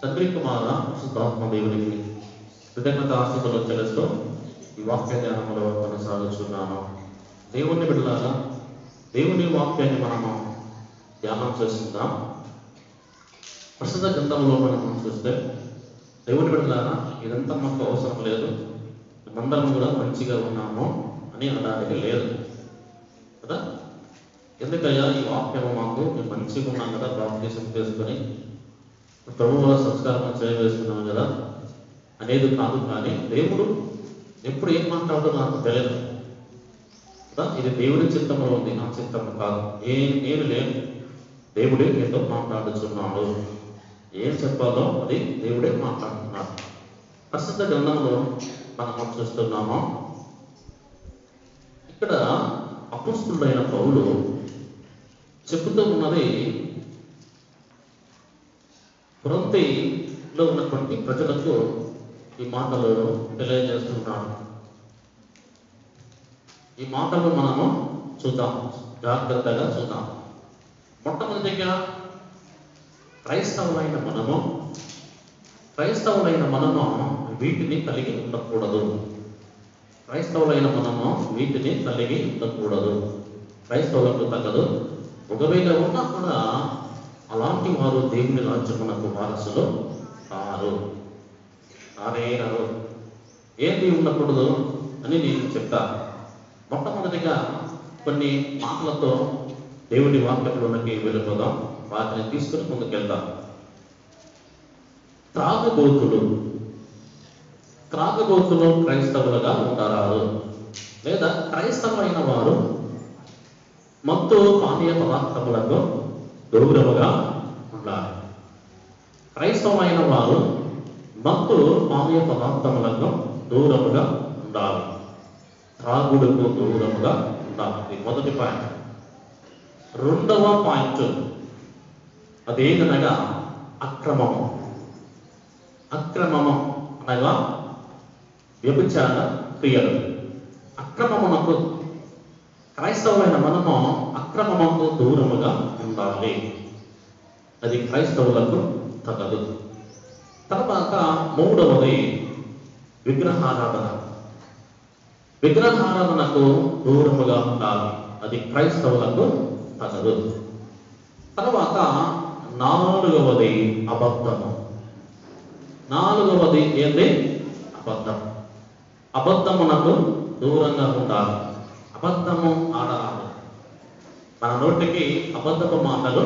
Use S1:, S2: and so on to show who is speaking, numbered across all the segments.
S1: తండ్రి కుమార పరిశుద్ధాత్మ దేవునికి కృతజ్ఞత ఆస్తులు చెల్లిస్తూ ఈ వాక్య ధ్యానంలో కొనసాగుతున్నాము. దేవుని బిడ్డలారా, దేవుని వాక్యాన్ని మనము ధ్యానం చేస్తున్నాం. ప్రస్తుత గ్రంథంలో మనం చూస్తే దేవుని బిడ్డలారా, ఇదంతా మాకు అవసరం లేదు, మనమందరం కూడా మంచిగా ఉన్నాము అని అనడానికి లేదు కదా. ఎందుకయ్యా ఈ వాక్యము మాకు మేము మంచిగా ఉన్నాం కదా, బాప్తిసం చేసుకొని ప్రభువుల సంస్కారం చేయవేస్తున్నాం కదా అనేది కాదు. కానీ దేవుడు ఎప్పుడు ఏం మాట్లాడదో నాకు తెలియదు కదా. ఇది దేవుడి చిత్తంలో ఉంది, నా చిత్తం కాదు. నేను లేను, దేవుడే మీతో మాట్లాడుతున్నాడు. ఏం చెప్పాలో అది దేవుడే మాట్లాడుతున్నాడు. ప్రస్తుత గ్రంథంలో మనం చూస్తున్నాము. ఇక్కడ అపోస్తలుడైన పౌలు చెబుతూ ఉన్నది కొరింథీలో ఉన్నటువంటి ప్రజలకు ఈ మాటలు తెలియజేస్తున్నాడు. ఈ మాటలు మనము చూద్దాం, జాగ్రత్తగా చూద్దాం. మొట్టమొదటిగా క్రైస్తవులైన మనము వీటిని కలిగి ఉండకూడదు. క్రైస్తవులకు తగ్గదు. ఒకవేళ ఉన్నా కూడా అలాంటి వారు దేవుని రాజ్యమునకు వారసులు కారేనరు. ఏంటి ఉండకూడదు అని నేను చెప్తా. మొట్టమొదటిగా కొన్ని మాటలతో దేవుని వాక్యంలోనికి వెళ్ళిపోదాం. వాటిని తీసుకుని ముందుకెళ్తాం. త్రాగుబోతులు క్రైస్తవులుగా ఉండరాదు, లేదా క్రైస్తవులైన వారు మత్తు పానీయ పదార్థములకు దూరముగా ఉండాలి. క్రైస్తవులైన వారు మత్తు పానీయ పదార్థములకు దూరముగా ఉండాలి. త్రాగుడుకు దూరముగా ఉండాలి. ఇది మొదటి పాయింట్. రెండవ పాయింట్ అదేదనగా అక్రమము అనగా వ్యభిచార క్రియలు. అక్రమమునకు క్రైస్తవులైన మనము అక్రమముకు దూరముగా ఉండాలి. అది క్రైస్తవులకు తగదు. తర్వాత మూడవది విగ్రహారాధనకు దూరముగా ఉండాలి. అది క్రైస్తవులకు తగదు. తర్వాత నాలుగవది అబద్ధము. ఏంటి? అబద్ధమునకు దూరంగా ఉండాలి. అబద్ధము ఆడరాదు. మన నోటికి అబద్ధపు మాటలు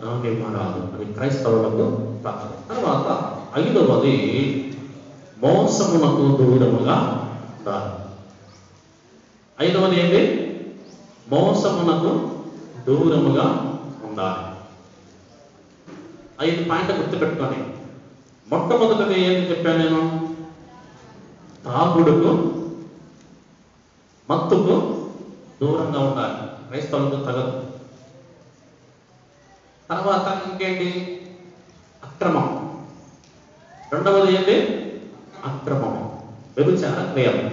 S1: రానివ్వరాదు. అది క్రైస్తవులకు తగదు. తర్వాత ఐదవది మోసమునకు దూరముగా ఉండాలి. ఐదవది ఏంటి? మోసమునకు దూరముగా ఉండాలి. 5 పాయింట్లు గుర్తుపెట్టుకొని, మొట్టమొదటిది ఏంటి చెప్పాను నేను? త్రాగుడుకు మత్తుకు దూరంగా ఉండాలి. క్రైస్తవులకు తగదు. తర్వాత ఇంకేంటి? అక్రమం. రెండవది ఏంటి? అక్రమము, వ్యభిచార క్రియలు.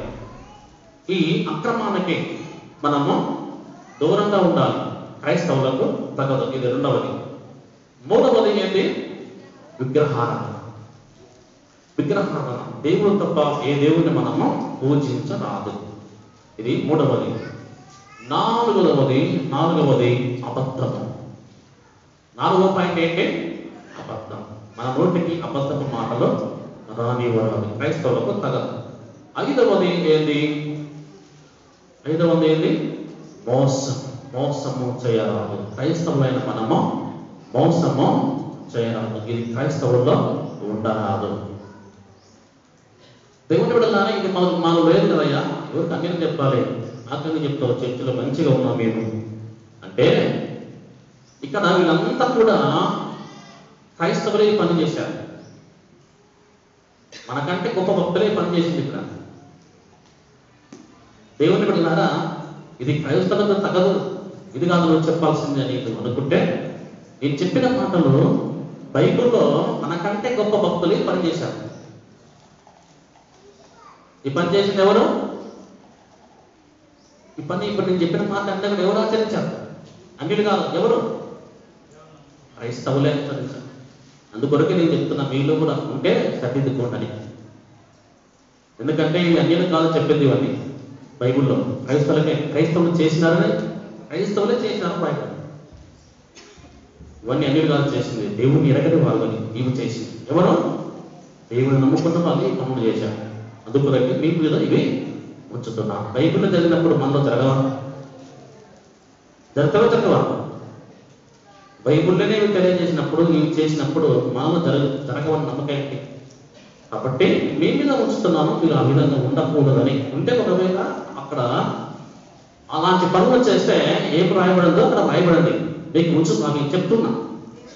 S1: ఈ అక్రమానికి మనము దూరంగా ఉండాలి. క్రైస్తవులకు తగదు. ఇది రెండవది. మూడవది ఏంటి? విగ్రహారాధన. దేవుడు తప్ప ఏ దేవుడిని మనము పూజించరాదు. ఇది మూడవది. నాలుగవది అబద్ధము. 4వ పాయింట్ ఏంటి? అబద్ధం. మన నోటికి అబద్ధపు మాటలు రానివ్వరాదు. క్రైస్తవులకు తగదు. ఐదవది ఏంటి? మోసము చేయరాదు. క్రైస్తవులైన మనము మోసము చేయరాదు. ఇది క్రైస్తవుల్లో ఉండరాదు. దేవుని బిడ్డలారా, ఇది మనకు లేదు కదయ్యా, ఎవరికి అన్నీ చెప్పాలి, నాకని చెప్తావు, చర్చిలో మంచిగా ఉన్నాం మేము అంటే. ఇక్కడ వీళ్ళంతా కూడా క్రైస్తవులే పని చేశారు. మనకంటే గొప్ప భక్తులే పని చేసింది ఇక్కడ. దేవుని బిడ్డలారా, ఇది క్రైస్తవులకు తగదు, ఇది కాదు నువ్వు చెప్పాల్సిందే అని అనుకుంటే, నేను చెప్పిన మాటలు బైబిల్లో మనకంటే గొప్ప భక్తులే పని చేశారు. ఈ పని చేసింది ఎవరు? ఇప్పుడు నేను చెప్పిన మాట అంటే ఎవరు ఆచరించారు? అన్నిటి కాదు, ఎవరు? క్రైస్తవులే ఆచరించారు. అందుకొరకే నేను చెప్తున్నా, మీలో కూడా ఉంటే సరిదిద్దుకోండి. ఎందుకంటే ఇది అన్యులు కాదు చెప్పేది ఇవన్నీ బైబిల్లో. క్రైస్తవులు చేసినారని, క్రైస్తవులే చేసినారు బైబిల్. ఇవన్నీ అన్యులు కాదు చేసింది, దేవుడిని ఎరగని వాళ్ళని ఇవి చేసింది. ఎవరు? దేవుడిని నమ్ముకున్న వాళ్ళు ఈ పనులు చేశారు. అందుకొరకే మీ మీద ఇవి ఉంచుతున్నా. బైబిల్లో జరిగినప్పుడు మనలో జరగవా? జరగవా? బైబిల్లోనే ఇవి తెలియజేసినప్పుడు, ఇవి చేసినప్పుడు మనలో జరగవని నమ్మకం ఏంటి? కాబట్టి మీ మీద ఉంచుతున్నాను, మీరు ఆ విధంగా ఉండకూడదని. ఉంటే ఒకవేళ అక్కడ అలాంటి పనులు చేస్తే ఏం రాయబడిందో అక్కడ రాయబడండి. మీకు ఉంచు, మీకు చెప్తున్నా,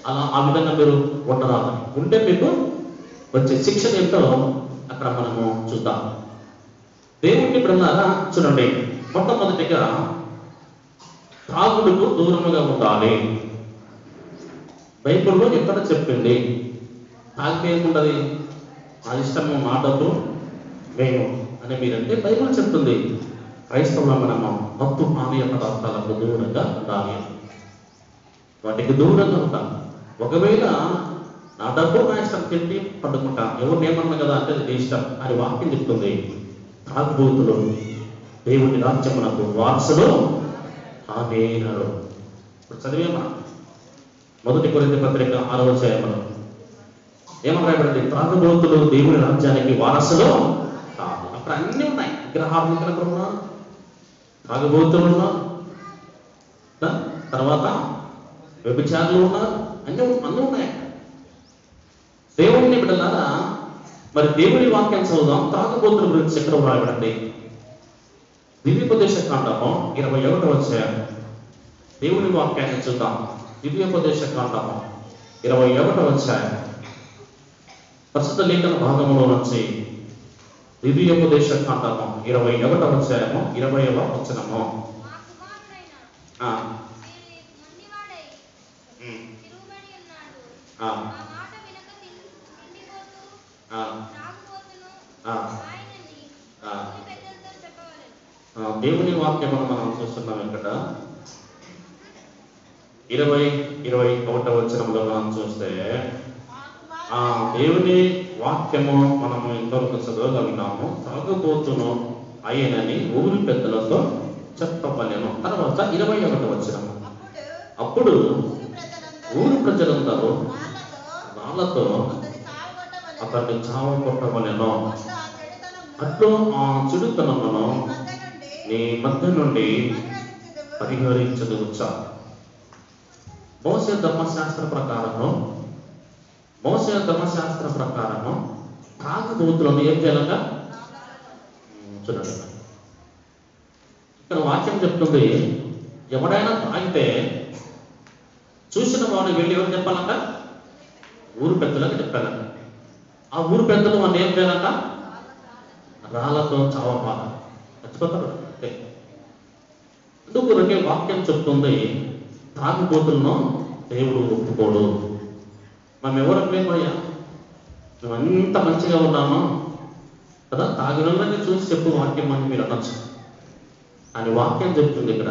S1: అలా ఆ విధంగా మీరు ఉండరాదని. ఉంటే మీకు వచ్చే శిక్షణ ఏంటో అక్కడ మనము చూద్దాం. దేవుడిని ఇప్పుడున్నారా చూడండి. మొట్టమొదటిగా త్రాగుడుకు దూరముగా ఉండాలి. బైబిల్లో ఎక్కడ చెప్పింది తాగితే ఏముండదు, ఆ ఇష్టము మాటలు మేము అని మీరంటే బైబిల్ చెప్తుంది. క్రైస్తవుల మనము మత్తు పానీయ పదార్థాలకు దూరంగా ఉండాలి, వాటికి దూరంగా ఉంటాం. ఒకవేళ నా డబ్బు నా ఇష్టం తిండి పడుకుంటా, ఎవరిని ఏమన్నా కదా అంటే అది ఇష్టం అని వాక్యం చెప్తుంది. తాగుబోతులు దేవుని రాజ్యమునకు వారసులు కానేనరు. ఇప్పుడు చదివేమా మొదటి కొరింథీ పత్రిక 6వ అధ్యాయములో ఏమని రాయబడింది? త్రాగుబోతులు దేవుని రాజ్యానికి వారసులు కాదు. అక్కడ అన్నీ ఉన్నాయి. విగ్రహార్మికులు ఉన్నారు, త్రాగుబోతులు ఉన్నారు, తర్వాత వ్యభిచారులు ఉన్నారు, అన్నీ ఉన్నాయి. దేవుడిని బిడ్డలారా, మరి దేవుని వాక్యం చదువుదాం. త్రాగుబోతుల గురించి ఎక్కడ రాయబడింది? దివ్యోపదేశ కాండము 21వ అధ్యాయం. దేవుని వాక్యాన్ని చూద్దాం. దివ్యోపదేశ కాండము 21వ అధ్యాయం. పరిశుద్ధ లేఖన భాగంలో నుంచి దివ్యోపదేశ కాండము 21వ అధ్యాయము 20వ వచనము. దేవుని వాక్యమును మనం చూస్తున్నాం. ఇక్కడ 21వ వచనంలో మనం చూస్తే దేవుని వాక్యము మనము ఇంతవరకు చదవగలిగినాము. త్రాగుబోతును ఆయనని ఊరి పెద్దలతో చెప్పవలెను. తర్వాత 21వ వచనము. అప్పుడు ఊరి ప్రజలందరూ రాళ్లతో అతన్ని చావగొట్టవలెను. అట్లు ఆ చెడుతనమును నీ మధ్య నుండి పరిహరించదువచ్చా. మోసే ధర్మశాస్త్ర ప్రకారము త్రాగుబోతులను ఏం చేయాలంట చూడండి. ఇక్కడ వాక్యం చెప్తుంది, ఎవడైనా తాగితే చూసిన వాడు వెళ్ళి ఎవరు చెప్పాలంట? ఊరు పెద్దలకు చెప్పాలంట. ఆ ఊరు పెద్దలు వాళ్ళు ఏం చేయాలంట? రాళ్లతో చావపాల, చచ్చిపోతారు. అందుకు వాక్యం చెప్తుంది, త్రాగుబోతులను దేవుడు ఒప్పుకోడు. మనం ఎవరు లేమయ్యా, మేము అంత మంచిగా ఉన్నామా కదా, తాగినోళ్ళని చూసి చెప్పు వాక్యం అని మీరు అనొచ్చు. అని వాక్యం చెప్తుంది ఇక్కడ.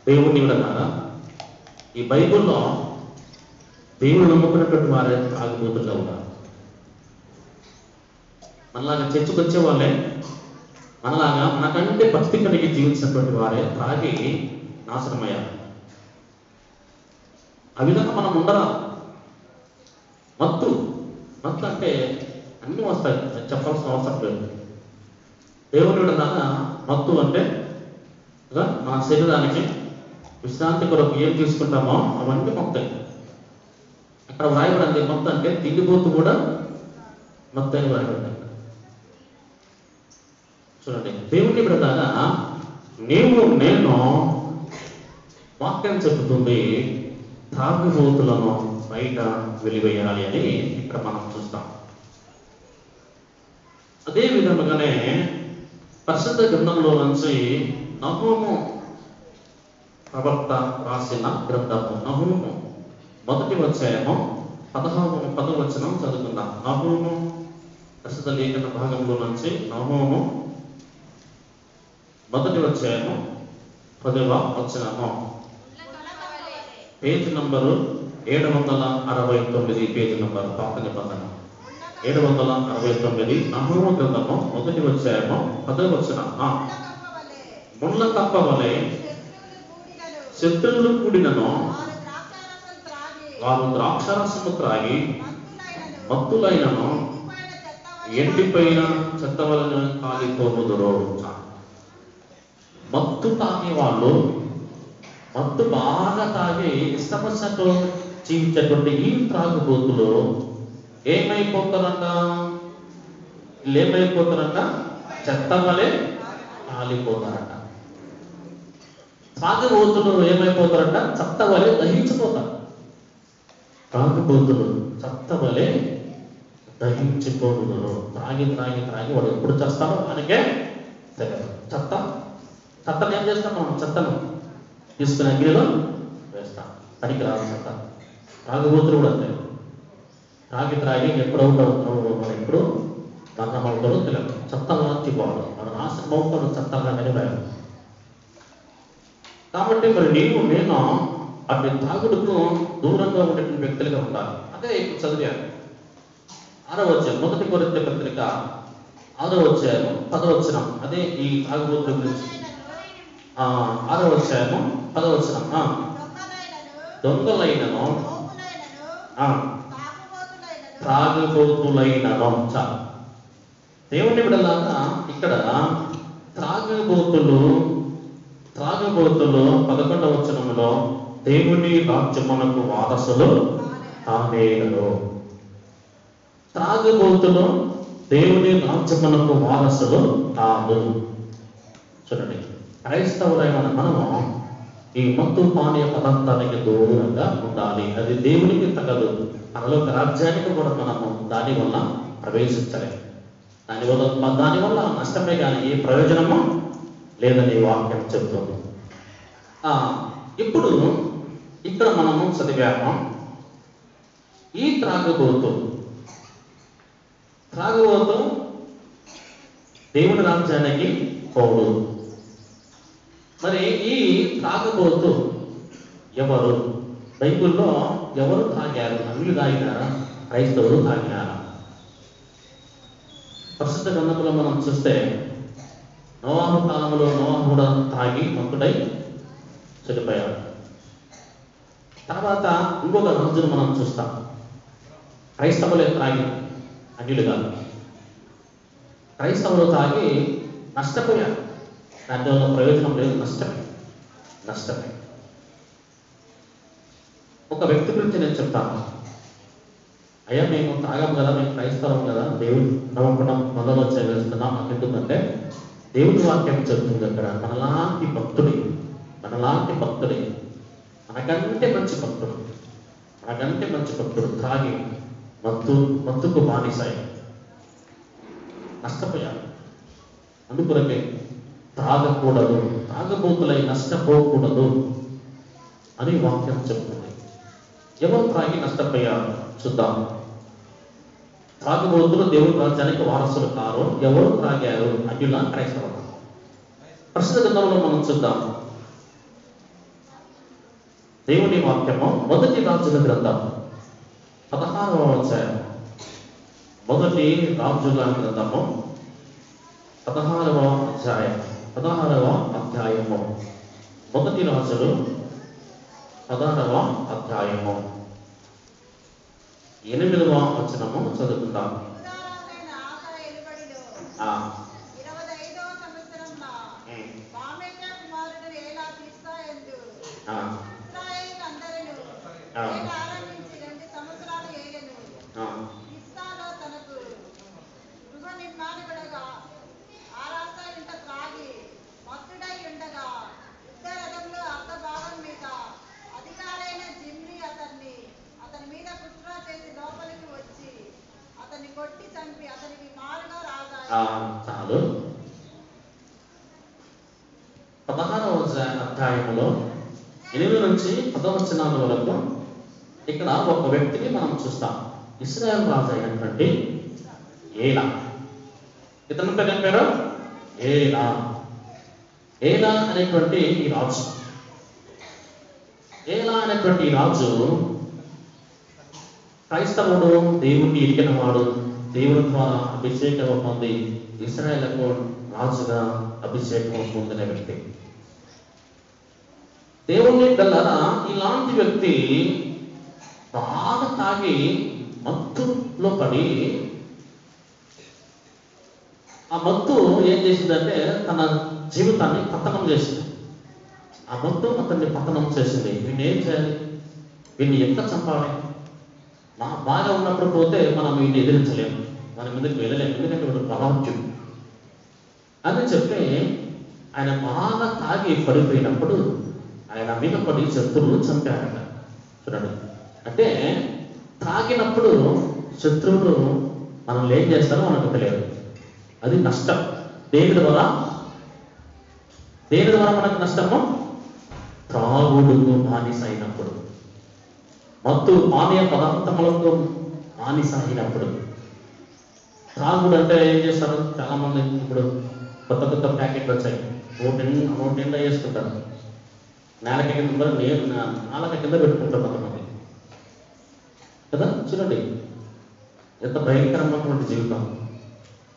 S1: దేవుడిని విడగా ఈ బైబిల్లో దేవుడు నమ్ముకున్నటువంటి వారే తాగుబోతులుగా ఉన్నారు. మనలాగా చర్చకు వచ్చే వాళ్ళే, మనలాగా మనకంటే భక్తి కలిగి జీవించినటువంటి వారే తాగి నాశనమయ్యారు. ఆ విధంగా మనం ఉండరా. మత్తు అంటే అన్నీ వస్తాయి, చెప్పాల్సిన అవసరం లేదు. దేవుని విడగా మత్తు అంటే మన శరీరానికి విశ్రాంతి కొరకు ఏం తీసుకుంటామో అవన్నీ మొత్తం అక్కడ వ్రాయబడింది. మొత్తం అంటే తిండిపోతు కూడా మొత్తం వ్రాయబడింది. చూడండి, దేవుని ప్రధాన నేను వాక్యం చెబుతుంది, త్రాగుబోతులను బయట వెలివేయాలి అని ఇక్కడ మనం చూస్తాం. అదే విధముగానే పరిశుద్ధ గ్రంథంలో నుంచి నహూము ప్రవక్త రాసిన గ్రంథము, నహూము 1వ అధ్యాయము 10వ వచనం చదువుకుందాం. నహూము పరిశుద్ధ లేఖన భాగంలో నుంచి నహూము 1వ అధ్యాయము 10వ వచనము. పేజ్ నంబరు 769 పేజీ నంబర్ పాత నిబంధన 769 నహూము గ్రంథము 1వ అధ్యాయము 10వ వచనం. ముళ్ళ కప్ప వలె శత్రువులు కూడినను వారు ద్రాక్షారసము త్రాగి మత్తులైనను ఎండిపోయిన చెత్త వలన కాలిపోదురు. మత్తు తాగే వాళ్ళు, మత్తు బాగా తాగి ఇష్టపడినట్టు జీవించేటువంటి ఈ త్రాగుబోతులు ఏమైపోతారంట? చెత్త వలె కాలిపోతారంట. త్రాగుబోతులు ఏమైపోతారంట? చెత్త వలె దహించిపోతారు. త్రాగుబోతులు చెత్త వలె దహించిపోతున్నారు. త్రాగి వాడు ఎప్పుడు చేస్తారో ఆయనకే తెలియదు. చెత్తను ఏం చేస్తాం మనం? చెత్తను తీసుకుని అగ్నిలో వేస్తాం. పనికి రాదు చెత్త. త్రాగుబోతులు కూడా అంతే. త్రాగి ఎప్పుడవుతాడు మనం ఎప్పుడు మరణం అవుతాడో తెలియదు. చెత్త మార్చిపోవడం మన నాశనం అవుతాడు చెత్తగా నిలబడాలి. కాబట్టి మరి నేను అటు త్రాగుడుకు దూరంగా ఉండేటువంటి వ్యక్తులుగా ఉండాలి. అదే ఇప్పుడు చదివాను 6వ అధ్యాయం 1 కొరింథీ పత్రిక 6వ అధ్యాయము 10వ వచనం. అదే ఈ త్రాగుబోతుల గురించి 6వ అధ్యాయము 10వ వచనం. దొంగలైనను త్రాగుబోతులైనను. చాలు. దేవుని బిడ్డలాగా ఇక్కడ త్రాగుబోతులు 11వ వచనంలో దేవుని రాజ్యమునకు వారసులు కానేరరు. త్రాగుబోతులు దేవుని రాజ్యమునకు వారసులు కాదు. చూడండి, క్రైస్తవులైన మనము ఈ మత్తు పానీయ పదార్థానికి దూరంగా ఉండాలి. అది దేవునికి తగదు. మనలోక రాజ్యానికి కూడా మనము దానివల్ల ప్రవేశించలేము. దానివల్ల నష్టమే కానీ ఏ ప్రయోజనము లేదని వాక్యం చెబుతుంది. ఇప్పుడు ఇక్కడ మనము చదివాము, ఈ త్రాగుబోతు దేవుని రాజ్యానికి పోడు. మరి ఈ త్రాగుబోతు ఎవరు? బైబిల్లో ఎవరు తాగారు? అన్యులు తాగినారా? క్రైస్తవులు తాగినారా? పరిశుద్ధ గ్రంథంలో మనం చూస్తే నోవాహు కాలంలో నోవాహు కూడా తాగి మత్తుడై చనిపోయాడు. తర్వాత ఇంకొక రాజును మనం చూస్తాం. క్రైస్తవులే తాగి, అన్యులు కాదు. క్రైస్తవులు తాగి నష్టపోయారు. దానివల్ల ప్రయోజనం లేదు, నష్టమే. ఒక వ్యక్తి గురించి నేను చెప్తాను. అయ్యా, మేము తాగాం కదా, మేము క్రైస్తవం కదా, దేవుడు నమ్మకం మొదలు వచ్చే వేస్తున్నాం. మాకు ఎందుకంటే దేవుడి వాక్యం చెప్తుంది అక్కడ మనలాంటి భక్తుడి, మనకంటే మంచి భక్తుడు తాగి మత్తుకు బానిసాయి నష్టపోయాడు. అందుకొరకే తాగకూడదు, తాగబోతులై నష్టపోకూడదు అని వాక్యం చెప్తుంది. ఎవరు త్రాగి నష్టపోయారు చూద్దాం. త్రాగుబోతులు దేవుని రాజ్యానికి వారసులు కారు. ఎవరు త్రాగారు? అన్యుల, క్రైస్తవులు. ప్రస్తుత గ్రంథంలో మనం చూద్దాం. దేవుని వాక్యము 1 రాజుల గ్రంథం 16వ అధ్యాయం. 1 రాజుల గ్రంథము 16వ అధ్యాయము. 1 రాజులు 16వ అధ్యాయము 8వ వచనము చదువుకుందాం. చాలు. 16వ అధ్యాయంలో 8 నుంచి 10 వచనాల వరకు ఇక్కడ ఒక వ్యక్తిని మనం చూస్తాం. ఇశ్రాయేలు రాజు అయినటువంటి ఏలా. ఇతని పేరు ఏం పేరు? ఏలా అనేటువంటి ఈ రాజు క్రైస్తవుడు దేవుణ్ణి ఎరిగిన వాడు, దేవుని ద్వారా అభిషేకం పొంది ఇశ్రాయేలుకు రాజుగా అభిషేకం పొందిన వ్యక్తి. దేవుని బిడ్డలారా, ఇలాంటి వ్యక్తి బాగా తాగి మత్తులో పడి, ఆ మత్తు ఏం చేసిందంటే తన జీవితాన్ని పతనం చేసింది. ఆ మత్తు అతన్ని పతనం చేసింది. వీడిని ఏం చేయాలి, వీడిని ఎంత చంపాలి, బాగా ఉన్నప్పుడు పోతే మనం వీడిని ఎదిరించలేము, మన ముందుకు వెళ్ళలేము, ఎందుకంటే వీడు బలాఢ్యుడు అని చెప్పి ఆయన బాగా తాగి పడిపోయినప్పుడు ఆయన మీద పడి శత్రువులు చంపారట. చూడండి, అంటే తాగినప్పుడు శత్రువులు మనల్ని ఏం చేస్తారో మనకు తెలియదు. అది నష్టం. దేని ద్వారా మనకు నష్టము? త్రాగుడుకు బానిస అయినప్పుడు, మత్తు పానీయ పదార్థములకు బానిస అయినప్పుడు. త్రాగుడు అంటే ఏం చేస్తారు చాలా మంది, ఇప్పుడు కొత్త కొత్త ప్యాకెట్లు వచ్చాయి, నోటి నిండా వేసుకుంటారు, నాలుక కింద పెట్టుకుంటారు కొంతమంది కదా. చూడండి ఎంత భయంకరమైనటువంటి జీవితం.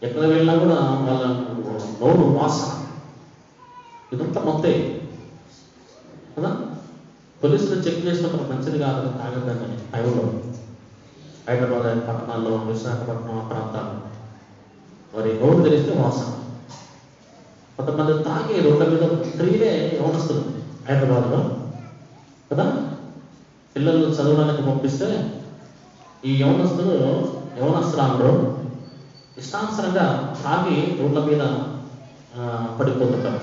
S1: ఎక్కడ వెళ్ళినా కూడా వాళ్ళ నోరు వాసన, ఇదంతా మొత్తం కదా. పోలీసులు చెక్ చేసినప్పుడు మంచిది కాదు తాగద్దని టైంలో హైదరాబాద్ పట్టణాల్లో, విశాఖపట్నం ఆ ప్రాంతాల్లో మరి నోరు తెరిస్తే వాసన. కొంతమంది తాగి రోడ్ల మీద తిరిగితే యవనస్తులు హైదరాబాద్లో కదా, పిల్లలు చదవడానికి పంపిస్తే ఈ యవనస్తులు ఇష్టానుసరంగా తాగి రోడ్ల మీద పడిపోతుంటారు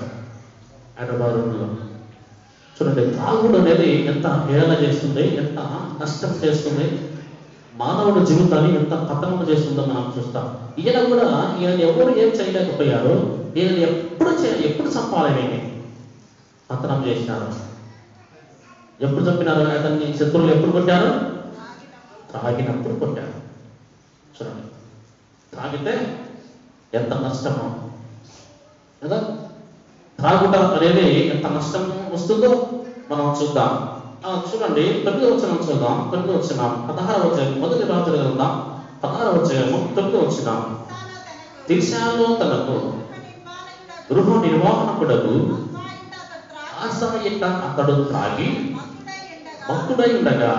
S1: హైదరాబాద్ రోడ్లో. చూడండి, తాగుడు అనేది ఎంత హేళన చేస్తుంది, ఎంత నష్టం చేస్తుంది, మానవుడి జీవితాన్ని ఎంత పతనం చేస్తుందో మనం చూస్తాం. ఈయన ఎవరు ఏం చేయలేకపోయారు, ఈయన ఎప్పుడు చంపాలని పతనం చేసినారు. ఎప్పుడు చంపినారు అతన్ని? శత్రువులు ఎప్పుడు కొట్టారు? తాగినప్పుడు కొట్టారు. చూడండి, తాగితే ఎంత నష్టమో కదా. త్రాగుట అనేది ఎంత నష్టం వస్తుందో మనం చూద్దాం. చూడండి, 9వ వచనం చూద్దాం. 9వ వచనం 16వ అధ్యాయం, మొదటి రాజుల గ్రంథం 16వ అధ్యాయము 9వ వచనం. తిర్సాలో తనకు గృహ నిర్వాహకుడకు ఆసాయిట అతడు త్రాగి భక్తుడై ఉండగా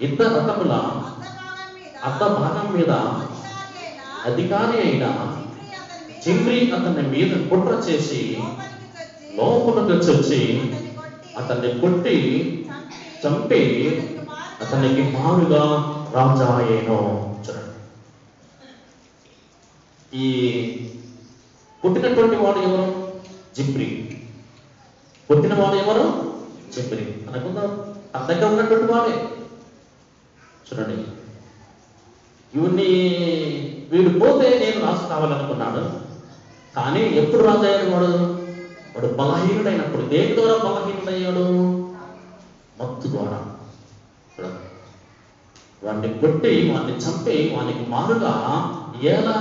S1: ఇద్దరు రథముల అర్ధ భాగం మీద అధికారి అయిన జిమ్రీ అతని మీద కుట్ర చేసి లోపలికి వచ్చి అతన్ని కొట్టి చంపి అతనికి మారుగా రాజా అయ్యేను. చూడండి, ఈ పుట్టినటువంటి వాడు ఎవరు? జిమ్రీ. పుట్టిన వాడు ఎవరు? జిమ్రీ. తన దగ్గర ఉన్నటువంటి వాడే. చూడండి, వీడు పోతే నేను రాజు కావాలనుకున్నాడు, కానీ ఎప్పుడు రాజు అయ్యాడు వాడు బలహీనుడైనప్పుడు. దేని ద్వారా బలహీనుడయ్యాడు? మత్తు ద్వారా. వాడిని కొట్టి వాడిని చంపి వానికి మారుగా ఏలా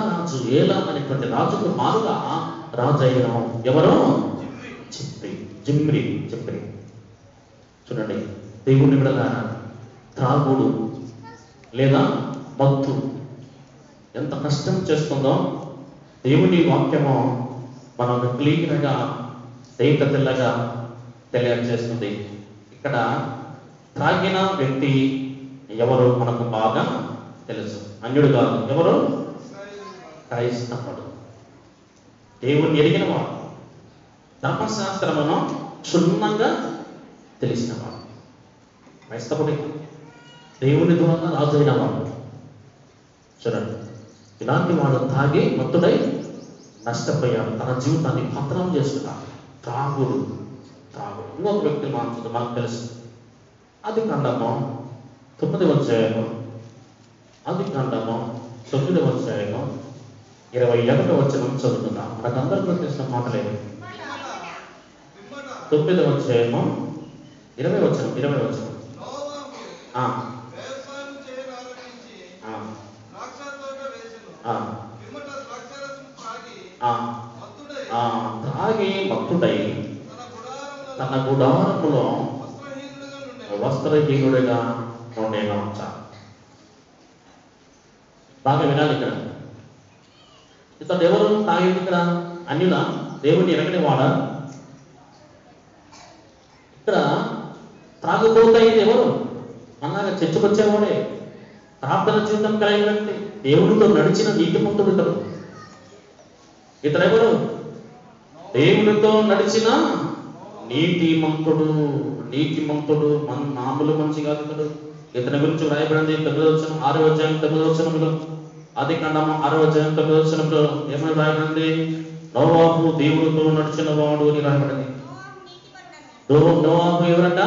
S1: అనేటువంటి రాజుకు మారుగా రాజు అయిన ఎవరు? జిమ్రీ. చూడండి, దేవుని బిడ్డలారా, త్రాగుడు లేదా మత్తు ఎంత కష్టం చేస్తుందో దేవుని వాక్యము మనకు క్లీన్గా తెల్లగా తెలియజేస్తుంది. ఇక్కడ త్రాగిన వ్యక్తి ఎవరు మనకు బాగా తెలుసు. అన్యుడు కాదు. ఎవరు? క్రైస్తవుడు. దేవుణ్ణి ఎరిగినవాడు, ధర్మశాస్త్రమును క్షుణ్ణంగా తెలిసినవాడు క్రైస్తవుడే. దేవుని ద్వారా రాజు అయిన వాడు. చూడండి, ఇలాంటి వాడు తాగి మత్తుడై నష్టపోయాడు, తన జీవితాన్ని పతనం చేసుకున్నాడు. త్రాగుడు. ఇంకొక వ్యక్తి మనకు తెలుసు. ఆదికాండము 9వ అధ్యాయము 21వ వచనం చదువుతున్నాం. మనకు అందరికీ తెలిసిన మాటలేదు. 9వ అధ్యాయము 20వ వచనం. తాగి భక్తుడై తన గుడారములో వస్త్రహీనుడిగా ఉండేగా. బాగా వినాలి ఇక్కడ. ఇతడు ఎవరు తాగింది ఇక్కడ? అన్యుల, దేవుని ఎరగని వాడ. ఇక్కడ త్రాగుబోతయింది ఎవరు? అన్నాగా చర్చకొచ్చేవాడే, ప్రార్థన జీవితం కలిగిన వ్యక్తి, దేవునితో నడిచిన నీతిమంతుడు ఇతడు. ఇతడెవరు? దేవునితో నడిచిన నీతిమంతుడు. నీతిమంతుడు మామూలు మనిషి కాదు ఇతడు. ఇతని గురించి వ్రాయబడింది 9వ వచనం, 6వ అధ్యాయం 9వ వచనంలో, ఆదికాండము 6వ అధ్యాయం 9వ వచనంలో ఏమని వ్రాయబడింది? నోవాహు దేవునితో నడిచిన వాడు అని రాయబడింది. నోవాహు ఎవరంట?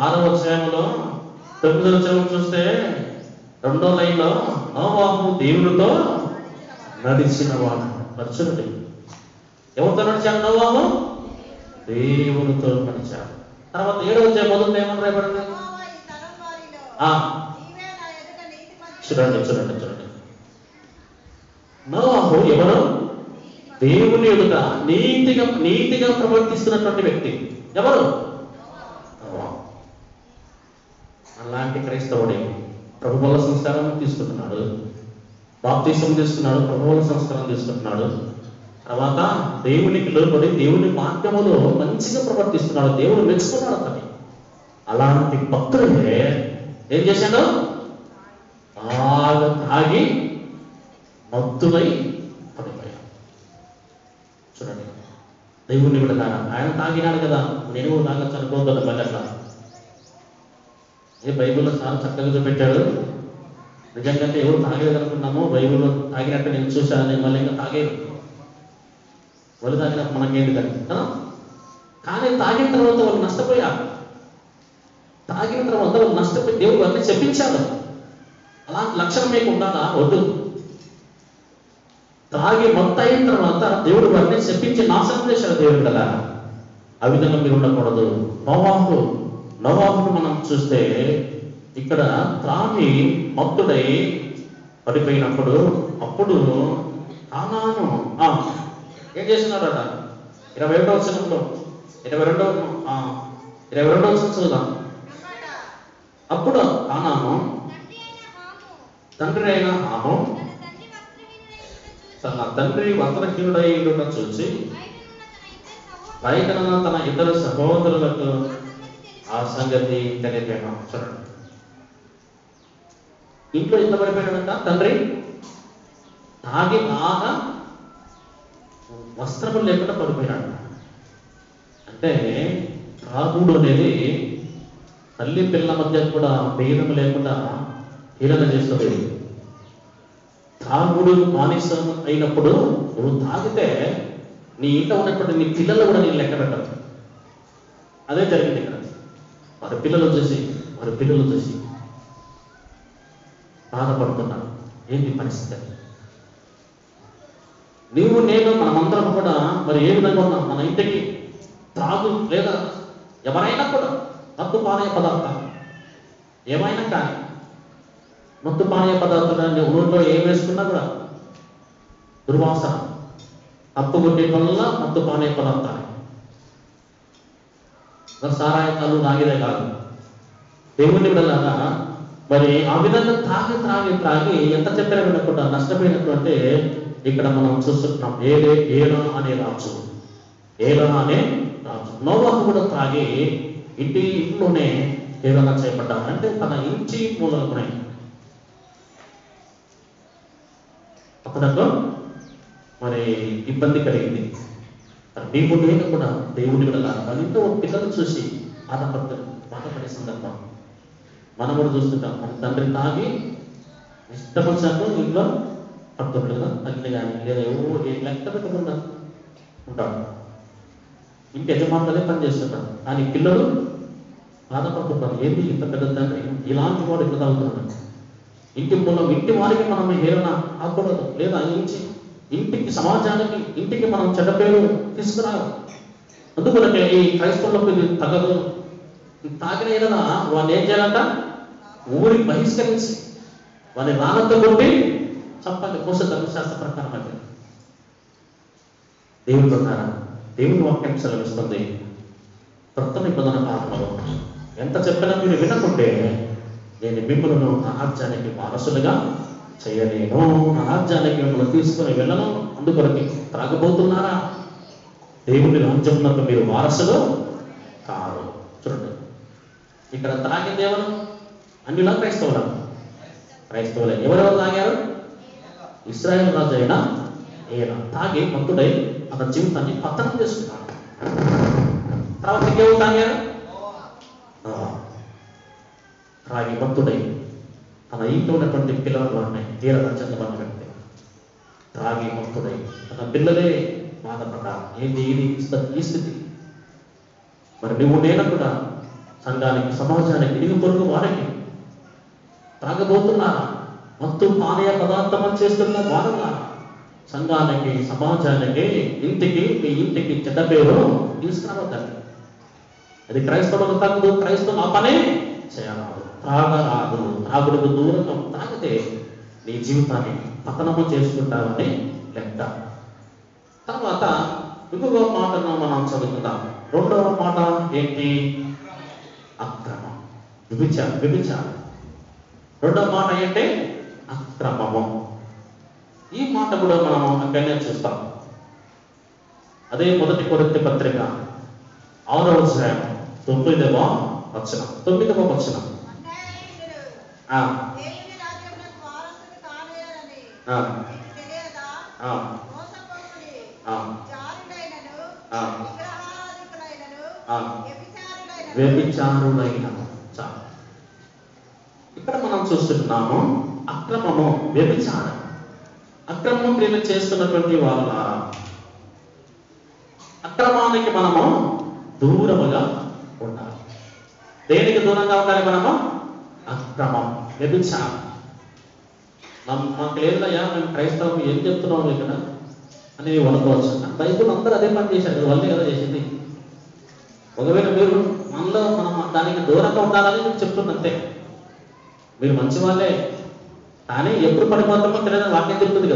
S1: 6వ అధ్యాయంలో 9వ వచనం చూస్తే 2వ లైన్లో నోవాహు దేవునితో నడిచిన వాడు. నడుచుండి. ఎవరితో నడిచాడు నోవాహు? దేవునితో నడిచాడు. తర్వాత 7వ అధ్యాయం మొదలు ఏమని రాయబడింది? చూడండి చూడండి చూడండి. నోవాహు ఎవరు? దేవుని ఎదుట నీతిగా ప్రవర్తిస్తున్నటువంటి వ్యక్తి. ఎవరు? అలాంటి క్రైస్తవుడే ప్రభువుల సంస్కారం తీసుకుంటున్నాడు, బాప్తిసం తీసుకున్నాడు, ప్రభువుల సంస్కారం తీసుకుంటున్నాడు. తర్వాత దేవునికి లోబడి దేవుని మార్గములో మంచిగా ప్రవర్తిస్తున్నాడు, దేవుడు మెచ్చుకున్నాడు అతన్ని. అలాంటి భక్తుడే ఏం చేశాడు? బాగా తాగి మత్తులై పడిపోయాడు. చూడండి, దేవుని విడతారా? ఆయన తాగినాడు కదా, నేను కూడా తాగొచ్చు అనుకోవద్దు. మళ్ళీ అట్లా ఏ బైబిల్లో చాలా చక్కగా చూపెట్టాడు. నిజంగా ఎవరు తాగేది అనుకున్నామో బైబిల్లో తాగినట్టు నేను చూశాను. మళ్ళీ ఇంకా తాగేది వాళ్ళు తాగినట్టు మనకేంటి కదా. కానీ తాగిన తర్వాత వాళ్ళు నష్టపోయారు. తాగిన తర్వాత వాళ్ళు నష్టపోయి దేవుడు అన్నీ చెప్పించాడు. అలాంటి లక్షణం మీకు ఉండాలా? వద్దు. తాగి మొత్తం అయిన తర్వాత దేవుడు వారిని చెప్పించి నాశనం చేశాడు దేవుడు కదా. ఆ విధంగా మీరు ఉండకూడదు. నోవాహును మనం చూస్తే ఇక్కడ త్రాగి మత్తుడై పడిపోయినప్పుడు అప్పుడు కానాను ఏం చేస్తున్నాడట? 21వ వచనంలో 22వ వచనం చూద్దాం. అప్పుడు కానాను తండ్రి అయిన హాము తన తండ్రి వస్త్రహీనుడైన చూసి బయటన తన ఇద్దరు సహోదరులకు ఆ సంగతి తెలియజేయడం. చూడండి, ఇంట్లో ఎంత పడిపోయాడంట తండ్రి? తాగి బాగా వస్త్రములు లేకుండా పడిపోయాడు. అంటే తాగుడు అనేది తల్లి పిల్లల మధ్య కూడా భేదం లేకుండా హీరణ చేస్తుంది. తాగుడు మానిసం అయినప్పుడు నువ్వు తాగితే నీ ఇంట్లో ఉన్నటువంటి నీ పిల్లలు కూడా నేను లెక్క పెట్టరు. అదే జరిగింది ఇక్కడ. వారి పిల్లలు చూసి బాధపడుతున్నారు. ఏంటి పరిస్థితి? నీవు నేను మనమందరం కూడా మరి ఏ విధంగా ఉన్నాం? మన ఇంటికి త్రాగు లేదా ఎవరైనా కూడా మత్తు పానీయ పదార్థాలు ఏమైనా కానీ మత్తు పానీయ పదార్థాలు ఊళ్ళో ఏం వేసుకున్నా కూడా దుర్వాసన, తప్పు కొట్టే వల్ల మత్తు పానీయ పదార్థాలు, సారాయకాలు తాగిదే కాదు. దేవుని వల్ల మరి ఆ విధంగా త్రాగి ఎంత చెప్పినా వినకుండా నష్టపోయినటువంటి ఇక్కడ మనం చూస్తున్నాం. ఏలా అనే రాజు నోవాహు కూడా త్రాగి ఇంట్లోనే ఏదైనా చేపట్టాలి అంటే తన ఇంటి మూలకునే అతనకు మరి ఇబ్బంది కలిగింది. నీవు నేను కూడా దేవుని వల్ల మన ఇంట్లో పిల్లలు చూసి బాధపడే సందర్భం మనం కూడా చూస్తుంటాం. మన తండ్రి తాగి ఇష్టపడినట్టు ఇంట్లో పడుతుంది కదా, తల్లి కానీ లేదా లెక్క పెట్టకుండా ఉంటాడు. ఇంటి యజమానులే పని చేస్తుంటారు, కానీ పిల్లలు బాధపడుతుంటారు. ఏంటి ఇంత పెద్ద తండ్రి ఇలాంటి వాడు ఇట్లా తాగుతున్నాడు. ఇంటి వారికి మనం హేళన ఆకూడదు, లేదా ఇంటికి సమాజానికి ఇంటికి మనం చెడ్డ పేరు తీసుకురాదు. అందుకనే ఈ క్రైస్తవులకు ఇది తగదు. తాగిన ఏదైనా వాళ్ళు ఏం చేయాలంట? ఊరికి బహిష్కరించి వాని రాళ్ళతో కొట్టి చంపాలి. మోస ధర్మశాస్త్ర ప్రకారం అంటే దేవుడు ఉన్నారా? దేవుని వాక్యం సెలవిస్తుంది. కొత్త నిబంధన కాలంలో ఎంత చెప్పినా మీరు వినకుంటే నేను మిమ్మల్ని నా రాజ్యానికి వారసులుగా చేయలేను, నా రాజ్యానికి మిమ్మల్ని తీసుకుని వెళ్ళను. అందుకొరకు త్రాగబోతున్నారా? దేవుని రాజ్యంలో మీరు వారసులు కారు. చూడండి, ఇక్కడ త్రాగింది ఎవరు? అన్యులా క్రైస్తవులా? క్రైస్తవులే. ఎవరెవరు తాగారు? ఇశ్రాయేలు రాజు అయిన ఈయన తాగి మత్తుడై తన జీవితాన్ని పతనం చేసుకున్నాడు. తర్వాత ఇంకెవరు తాగారు? తాగి మత్తుడై తన ఇంట్లో ఉన్నటువంటి పిల్లలని తీరగా చెందబడిన వ్యక్తి తాగి మత్తుడై తన పిల్లలే బాధపడ్డారు. ఏంటి ఇది ఈ స్థితి? మరి నువ్వు నేను కూడా సంఘానికి, సమాజానికి, ఇరుగు పొరుగు వారికి తాగబోతున్నారా? మత్తు పానీయ పదార్థం చేస్తున్న వారుగా సంఘానికి, సమాజానికి, ఇంటికి, మీ ఇంటికి చెడ్డ పేరు తీసుకురావద్దండి. అది క్రైస్తవులకు తగ్గదు. క్రైస్తవులు ఆ పనే చేయరాదు, తాగరాదు. తాగుడుకు దూరంగా తాగితే నీ జీవితాన్ని పతనము చేసుకుంటావని లెక్క. తర్వాత ఇంకొక మాటను మనం చదువుకుందాం. రెండవ మాట ఏంటి? అక్రమం, వ్యభిచారం. రెండవ మాట ఏంటి? అక్రమము. ఈ మాట కూడా మనం అక్కడనే చూస్తాం. అదే 1 కొరింథీ పత్రిక 6వ అధ్యాయం 9వ వచనం. వ్యభిచారులైన. ఇక్కడ మనం చూస్తున్నాము అక్రమము, వ్యభిచారం. అక్రమం క్రియలు చేస్తున్నటువంటి వాళ్ళ అక్రమానికి మనము దూరముగా ఉండాలి. దేనికి దూరంగా ఉండాలి మనము? అక్రమం, వ్యభిచారం. మాకు లేదయ్యా, మేము క్రైస్తవం ఏం చెప్తున్నాము ఇక్కడ అని అనుకోవచ్చు. బైబుల్ అందరూ అదే పని చేశారు, వాళ్ళే కదా చేసింది. ఒకవేళ మీరు మనలో మనం దానికి దూరంగా ఉండాలని నేను చెప్తున్నంతే. మీరు మంచి వాళ్ళే, కానీ ఎప్పుడు పడిపోతామో తెలియదని వాక్యం చెప్తుంది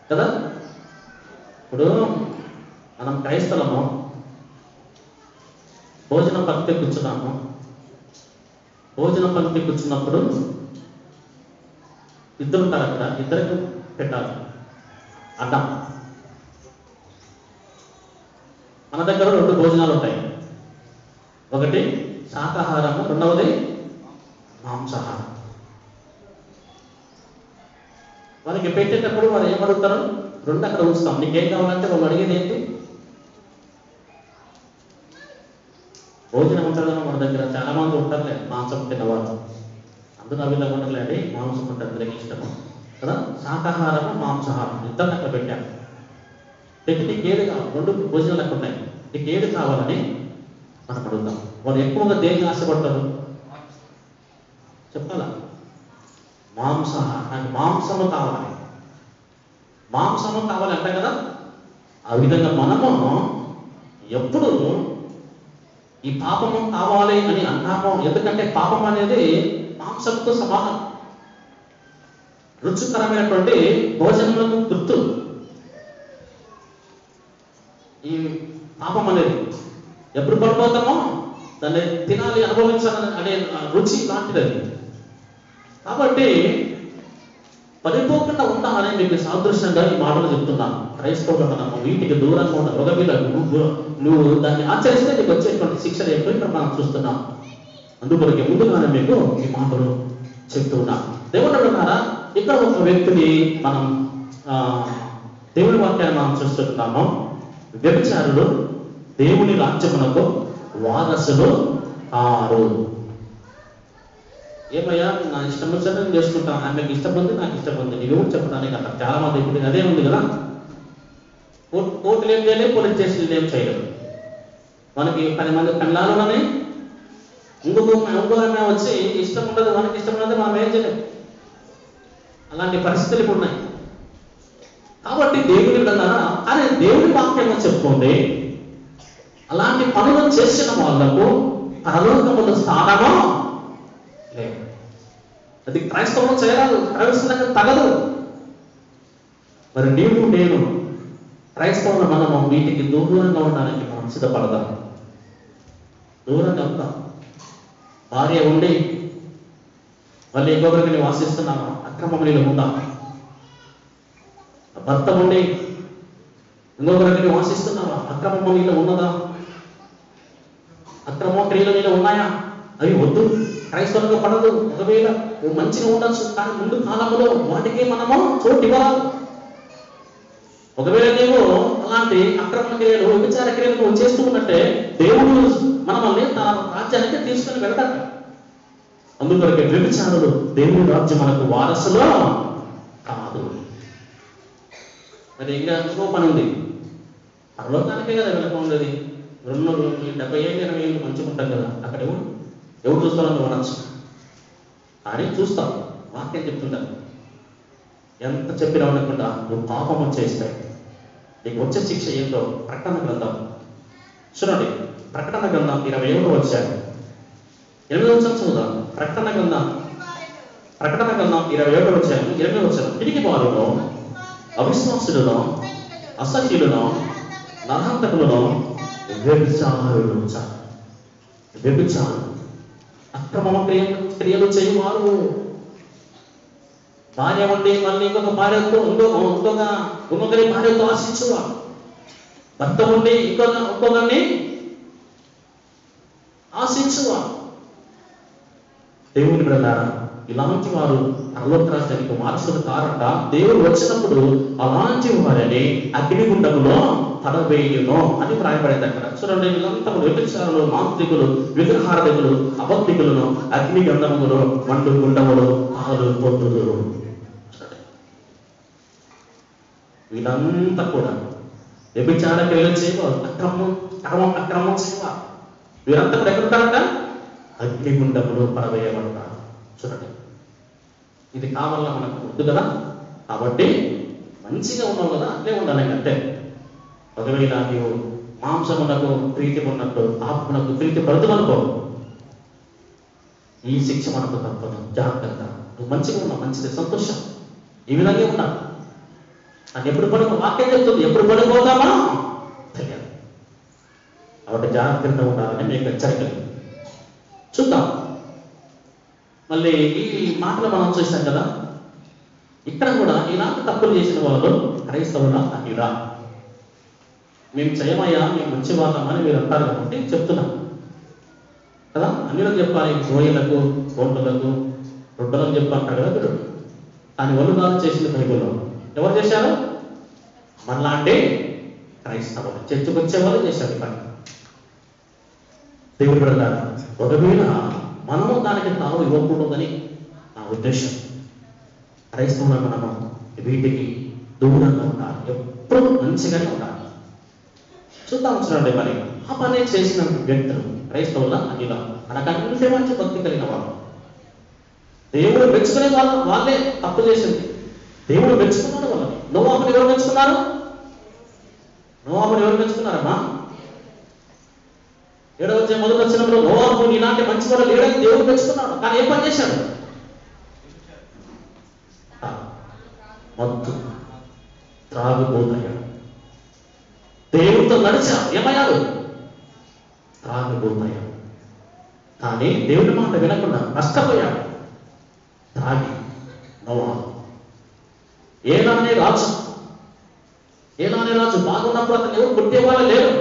S1: కదా. ఇప్పుడు మనం క్రైస్తవము భోజనం పంక్తి కూర్చున్నాము. భోజనం పంక్తి కూర్చున్నప్పుడు ఇద్దరు ఉంటారు అక్కడ, ఇద్దరికి పెట్టాలి అన్నం. మన దగ్గర 2 భోజనాలు ఉంటాయి. ఒకటి శాకాహారము, రెండవది మాంసాహారం. వాళ్ళకి పెట్టేటప్పుడు వారు ఏమడుగుతారు? 2 అక్కడ ఉంచుతాం. నీకేం కావాలంటే వాళ్ళు అడిగేది ఏంటి? భోజనం ఉంటుంది కదా మన దగ్గర. చాలా మంది ఉంటారులే మాంసం తిన్నవాళ్ళు, అందులో అవి ఉండలేండి. మాంసం అంటే అందరికీ ఇష్టము కదా. శాకాహారము, మాంసాహారం ఇద్దరిని అక్కడ పెట్టాను. పెట్టి నీకు ఏది కావాలి? 2 భోజనాలు అక్కడ ఉన్నాయి, నీకు ఏది కావాలని మనం అడుగుతాం. వాళ్ళు ఎక్కువగా దేనికి ఆశపడతారు చెప్పాలా? మాంసాహారం. నాకు మాంసము కావాలి, మాంసము కావాలి అంట కదా. ఆ విధంగా మనము ఎప్పుడు ఈ పాపము కావాలి అని అంటామో, ఎందుకంటే పాపం అనేది మాంసంతో సమానం. రుచికరమైనటువంటి భోజనములకు గుర్తు ఈ పాపం అనేది. ఎప్పుడు పడిపోతామో దాన్ని తినాలి, అనుభవించాలని అనే రుచి లాంటిది. కాబట్టి పడిపోకుండా ఉండాలని మీకు సాదృశ్యంగా ఈ మాటలు చెప్తున్నాను. క్రైస్తవులు మనము వీటికి దూరంగా ఉన్న ఒకవేళ నువ్వు దాన్ని ఆచరిస్తే నీకు వచ్చేటువంటి శిక్ష ఏంటో ఇక్కడ మనం చూస్తున్నాం. అందుకొరకే ముందుగానే మీకు ఈ మాటలు చెప్తున్నాను. దేవుడు ఉన్నారా? ఇక్కడ ఒక వ్యక్తిని మనం దేవుని వాక్యాన్ని మనం చూస్తున్నాము. వ్యభిచారులు దేవుని రాజ్యమునకు వారసులు కారు. ఏమయ్యా, నా ఇష్టం వచ్చినట్టు నేను చేసుకుంటాను, ఆమెకు ఇష్టం ఉంది, నాకు ఇష్టం ఉంది, నీవు చెప్పడానికి అట్లా చాలా మంది ఇప్పుడు అదే ఉంది కదా. కోర్టులు ఏం చేయలేదు, పోలీస్ స్టేషన్లు ఏం చేయలేదు. మనకి 10 మంది కళ్ళాలోనే ఇంకొక వచ్చి ఇష్టం ఉండదు, మనకి ఇష్టం ఉండదు, మనం ఏం చేయలేము. అలాంటి పరిస్థితులు ఇప్పుడు ఉన్నాయి. కాబట్టి దేవుని విధానా అనే దేవుని వాక్యంలో చెప్పుకోండి, అలాంటి పనులు చేసిన వాళ్లకు పరలోకములో స్థానమో లేదు. అది క్రైస్తవం చేయరాదు, క్రైస్తవంగా తగదు. మరి నీవు నేను క్రైస్తవులు మనము వీటికి దూరంగా ఉండడానికి మనం సిద్ధపడదాం. దూరంగా ఉంటాం. భార్య ఉండి మళ్ళీ ఇంకొకరికి నువ్వు ఆశిస్తున్నావా? అక్రమం నీలో ఉందా? భర్త ఉండి ఇంకొకరికి నువ్వు ఆశిస్తున్నావా? అక్రమం నీలో ఉన్నదా? అక్రమ క్రియలు నీలో ఉన్నాయా? అవి వద్దు, క్రైస్తవులుగా పడదు. ఒకవేళ మంచిగా ఉండొచ్చు, కానీ ముందు కాలంలో వాటికి మనము చోటు ఇవ్వాలి. ఒకవేళ నీవు అలాంటి అక్రమ క్రియలు, విచార క్రియలు నువ్వు చేస్తూ ఉన్నట్టే దేవుడు మనల్ని తన రాజ్యానికి తీసుకుని వెళ్తాడు. అందుకొరకే వ్యభిచారులు దేవుని రాజ్యం మనకు వారసులో కాదు. మరి ఇంకా ఇంకో పని ఉంది. పరలోకానికే కదా వెళ్ళకుండేది. 70 ఏళ్ళు 80 ఏళ్ళు మంచుకుంటాం కదా, అక్కడ ఎవరు చూస్తారో నువ్వు అనొచ్చు, కానీ చూస్తావు. వాక్యం చెప్తుంటాను, ఎంత చెప్పినా ఉండకుండా నువ్వు పాపము చేస్తాయి, నీకు వచ్చే శిక్ష ఏంటో ప్రకటన గ్రంథం చూడండి. ప్రకటన గ్రంథం 21వ అధ్యాయం 8వ వచనం చూద్దాం. ప్రకటన గ్రంథం 21వ అధ్యాయం 8వ వచనం. తిరిగి వారిలో అవిశ్వాసులను, అసహ్యులను, నరహంతకులను, వ్యభిచారులు, అక్రమ క్రియలు చేయువారు, భార్య ఉండి మళ్ళీ ఇంకొక భార్యతో ఇంకొకరి భార్యతో ఆశించువారు, భర్త ఉండి ఇంకొకరిని ఆశించువారు. దేవుని బిడ్డలారా, ఇలాంటి వారు పరలోక రాజ్యానికి వారసులు కారట. దేవుడు వచ్చినప్పుడు అలాంటి వారిని అగ్నిగుండములో పడవేయును అని వ్రాయబడింది అక్కడ. చూడండి, వీళ్ళంతా వ్యభిచారులు, మాంత్రికులు, విగ్రహారాధకులు, అబద్ధికులను అగ్ని గంధములు, మండు గుండములు, పాలు పొందులు. వీళ్ళంతా కూడా వ్యభిచార క్రియలు చేయవారు, అక్రమం చేయవారు. వీరంతా కూడా ఎక్కడుంటారంట? అగ్నిగుండములు పడవేయబడతారు. చూడండి, ఇది కావాలా మనకు? వద్దు కదా. కాబట్టి మంచిగా ఉన్నావు కదా, అట్లే ఉండాలి అంటే. ఒకవేళ నీవు మాంసమునకు ప్రీతి ఉన్నట్టు ఆత్మనకు ప్రీతి పడుతున్ననుకో, ఈ శిక్ష మనకు తప్పదు. జాగ్రత్త. నువ్వు మంచిగా ఉన్నావు, మంచిది, సంతోషం. ఈ విధంగా ఉన్నా నాకు ఎప్పుడు వాక్యం చెప్తుంది, ఎప్పుడు పడిపోతామా తెలియదు. కాబట్టి జాగ్రత్తగా ఉండాలని మీకు హెచ్చరికలు. చూద్దాం. మళ్ళీ ఈ మాటలు మనం చూసాం కదా, ఇక్కడ కూడా ఇలాంటి తప్పులు చేసిన వాళ్ళు క్రైస్తవుల అనిరా. మేము చేయమయ్యా, మేము మంచి వాళ్ళమని మీరు అంటారు కాబట్టి చెప్తున్నాం కదా. అన్నిలకు చెప్పాలి, గోయలకు, కోటలకు, రొడ్డలకు చెప్పంటారు కదా వీడు. కానీ వాళ్ళు కాదు చేసిన బైబిల్లో. ఎవరు చేశారు? మనలాంటి క్రైస్తవులు, చర్చకు వచ్చేవాళ్ళు చేశారు పని. దేవుడి బిడ్డలారా, ఒకవేళ మనము దానికి తాము ఇవ్వకూడదని నా ఉద్దేశం. క్రైస్తవులను మనము వీటికి దూరంగా ఉండాలి, ఎప్పుడు మంచిగానే ఉండాలి. చూద్దాం. చూడండి, మరి ఆ పని చేసిన వ్యక్తులు క్రైస్తవుల అనిలా మనకంటే మంచి భక్తి కలిగిన వాళ్ళు, దేవుడు మెచ్చుకునే వాళ్ళే తప్పు చేసింది. దేవుడు మెచ్చుకున్నాడు వాళ్ళని. నోవాహుని ఎవరు మెచ్చుకున్నారు? నోవాహుని ఎవరు మెచ్చుకున్నారమ్మా? 7వ అధ్యాయం 1వ వచనంలో నోవాహు ఇలాంటి మంచి వాడు లేడని దేవుడు మెచ్చుకున్నాడు. కానీ ఏం పని చేశాడు? మత్తు, త్రాగుబోతయ్యాడు. దేవుడితో నడిచా ఏమయ్యాడు? త్రాగుబోతయ్యాడు. కానీ దేవుడి మాట వినకుండా నష్టపోయాడు త్రాగి. నోవాహు ఏలానే రాజు బాగున్నప్పుడు అతను ఎవరు కొట్టేవాళ్ళు లేరు.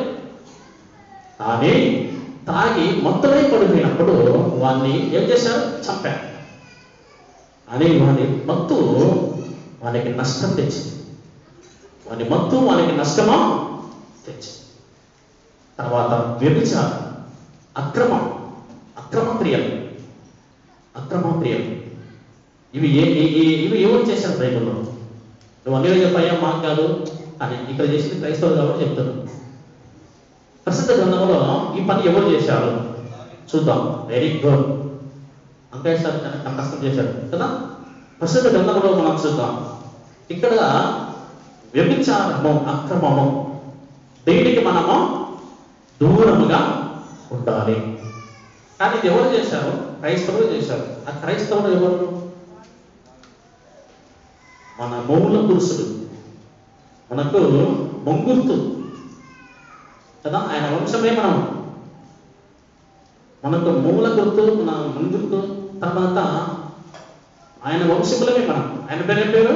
S1: కానీ తాగి మత్తులై పడిపోయినప్పుడు వాడిని ఏం చేశారు? చంపారు. అని వాని మత్తు వానికి నష్టం తెచ్చింది. వాని మత్తు వానికి నష్టమా తెచ్చింది. తర్వాత వ్యభిచారం, అక్రమ క్రియలు ఇవి ఎవరు చేశారు బైబిల్లో? నువ్వు అన్నీ చెప్పాయా? మాకు కాదు అని ఇక్కడ చేసింది క్రైస్తవులు కాబట్టి చెప్తాను. ప్రసిద్ధ గ్రంథంలో ఈ పని ఎవరు చేశారు చూద్దాం. Very good. అంకయ్య సార్ కష్టం చేశాడు కదా. ప్రసిద్ధ గ్రంథంలో మనం చూద్దాం. ఇక్కడ వ్యభిచారము, అక్రమము, దీనికి మనము దూరముగా ఉండాలి. కానీ ఇది ఎవరు చేశారు? క్రైస్తవులు చేశారు. ఆ క్రైస్తవులు ఎవరు? మన మూల పురుషుడు, మనకు ముంగుర్తు కదా, ఆయన వంశమే మనకు మూల గుర్తు, మన ముంగుర్తు. తర్వాత ఆయన వంశములమే మనం. ఆయన పేరేం పేరు?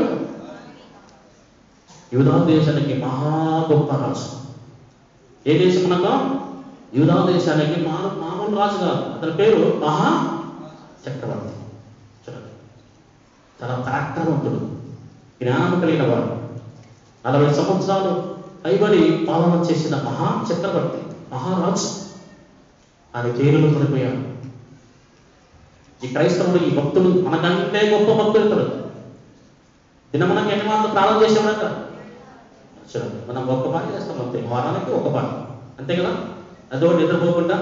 S1: యూదా దేశానికి మహా గొప్ప రాజు. ఏ దేశం అనగా యూదా దేశానికి మామూలు రాజు కాదు, అతని పేరు మహా చక్రవర్తి. చూడండి, చాలా పరాక్రమవంతుడు, జ్ఞానం కలిగిన వాడు, 40 సంవత్సరాలు పైబడి పాలన చేసిన మహా చక్రవర్తి, మహారాజు. ఆయన జైలులో పడిపోయాడు. ఈ క్రైస్తవుడు, ఈ భక్తుడు మనకంటే గొప్ప భక్తుడు ఇతడు. మనకి ఎన్ని మాటలు ప్రార్థన చేసేవాడంట. చూడండి, మనం ఒక్క పాట చేస్తాం అంతే, వారానికి ఒక పాట అంతే కదా. అదో నిద్రపోకుండా,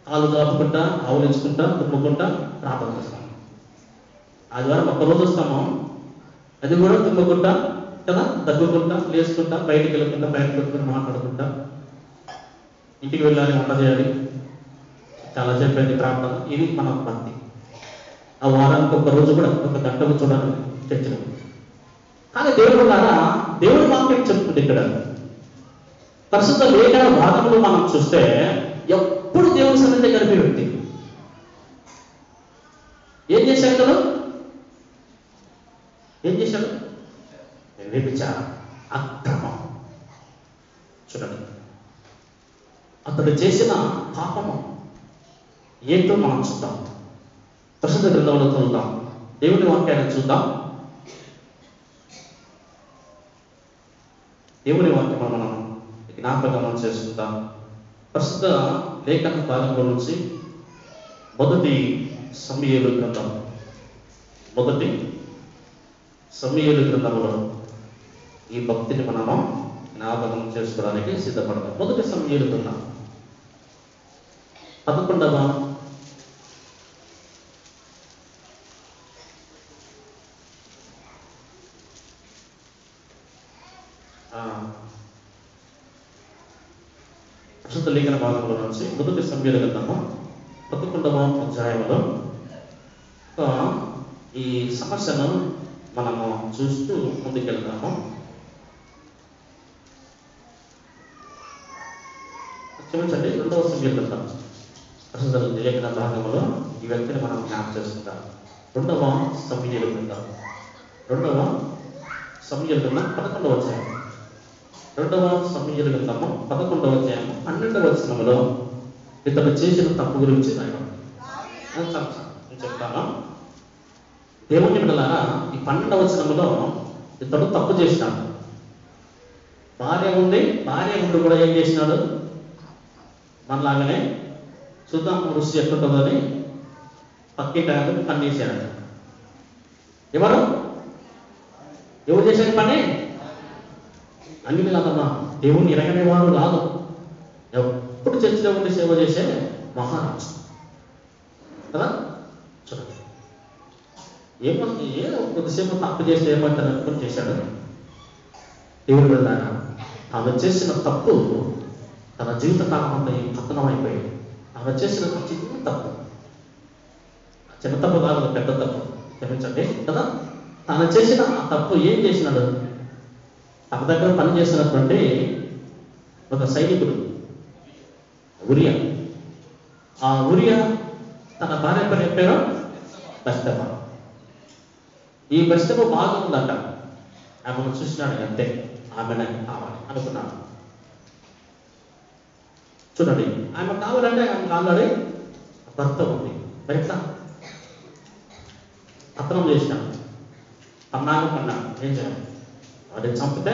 S1: కాళ్ళు చాపుకుంటా, ఆవులించుకుంటా, తుమ్ముకుంటా ప్రార్థన చేస్తాం. ఆదివారం ఒక్కరోజు వస్తాము, అది కూడా తుమ్ముకుంటా కదా, దగ్గుకుంటా, లేచుకుంటా, బయటికి వెళ్ళకుండా, బయటకు పెట్టుకుని మాట్లాడుకుంటా, ఇంటికి వెళ్ళాలి, వంట చేయాలి, చాలా చెప్పేది ప్రార్థన. ఇది మన భక్తి. ఆ వారానికి ఒక రోజు కూడా ఒక గంట చూడాలి చర్చలో. కానీ దేవుడు ద్వారా దేవుడి వాక్యం చెప్తుంది ఇక్కడ. పరిశుద్ధ లేఖన భాగంలో మనం చూస్తే ఎప్పుడు దేవుని సన్నిధి గడిపే వ్యక్తి ఏం చేశాడు కదా? ఏం చేశాడు? వ్యభిచారం, అక్రమం. చూడండి, అతడు చేసిన పాపము ఏంటో మనం చూద్దాం. పరిశుద్ధ గ్రంథంలో చూద్దాం, దేవుని వాక్యాన్ని చూద్దాం. దేవుని వాక్యం మనం జ్ఞాపకం చేసుకుందాం. ప్రస్తుత లేఖన భాగంలో నుంచి మొదటి సమూయేలు గ్రంథం, మొదటి సమూయేలు గ్రంథంలో ఈ భక్తిని మనము జ్ఞాపకం చేసుకోవడానికి సిద్ధపడతాం. మొదటి సమూయేలు గ్రంథం 11వ ప్రస్తుత లేఖన భాగంలో నుంచి మొదటి సమూయేలు గ్రంథము 11వ అధ్యాయంలో ఈ సమస్యను మనము చూస్తూ ముందుకెళ్తాము. క్షమించండి, 2వ సమూయేలు గ్రంథం ప్రస్తుత లేఖన భాగంలో ఈ వ్యక్తిని మనం జ్ఞాపకం చేసుకుంటాం. 2వ సమూయేలు గ్రంథం 11వ అధ్యాయం 2వ సమూయేలు గ్రంథము 11వ అధ్యాయం 12వ వచనములో ఇతడు చేసిన తప్పు గురించి నేను చెప్తాను. దేవుని బిడ్డలారా, ఈ 12వ వచనములో ఇతడు తప్పు చేసినాడు. భార్య ఉండి కూడా ఏం చేసినాడు? మనలాగానే చూద్దాం రుచి ఎట్లుంటుందని పక్కింటి పని చేశాడు. ఎవరు చేశాడు పని? అన్ని కాదమ్మా, దేవుణ్ణి ఎరగనేవాడు కాదు, ఎప్పుడు చర్చిలో ఉండి సేవ చేసే మహారాజు కదా. చూడండి, ఏదో కొద్దిసేపు తప్పు చేస్తే ఏమంటారు అనుకుని చేశాడు. దేవుడు వెళ్ళాక తాను చేసిన తప్పు తన జీవితకాలం అంతా పతనం అయిపోయింది. ఆమె చేసిన చిన్న తప్పు, చిన్న తప్పు కాదు, పెద్ద తప్పు, క్షమించండి కదా. తాను చేసిన ఆ తప్పు ఏం చేసినాడు? తన దగ్గర పనిచేసినటువంటి ఒక సైనికుడు ఉరియా, ఆ ఉరియా తన భార్య పేరు చెప్పారు బెత్షెబ. ఈ బెత్షెబ బాగా ఉందంట. ఆమెను చూసినాడు, అంతే, ఆమెనే కావాలి అనుకున్నాడు. చూడండి, ఆమె కావాలంటే ఆమె ఆల్రెడీ భర్త ఉంది. మరి ఎట్లా పత్రం చేసినాడు, పన్నాడు. ఏం చేయాలి? వాడిని చంపితే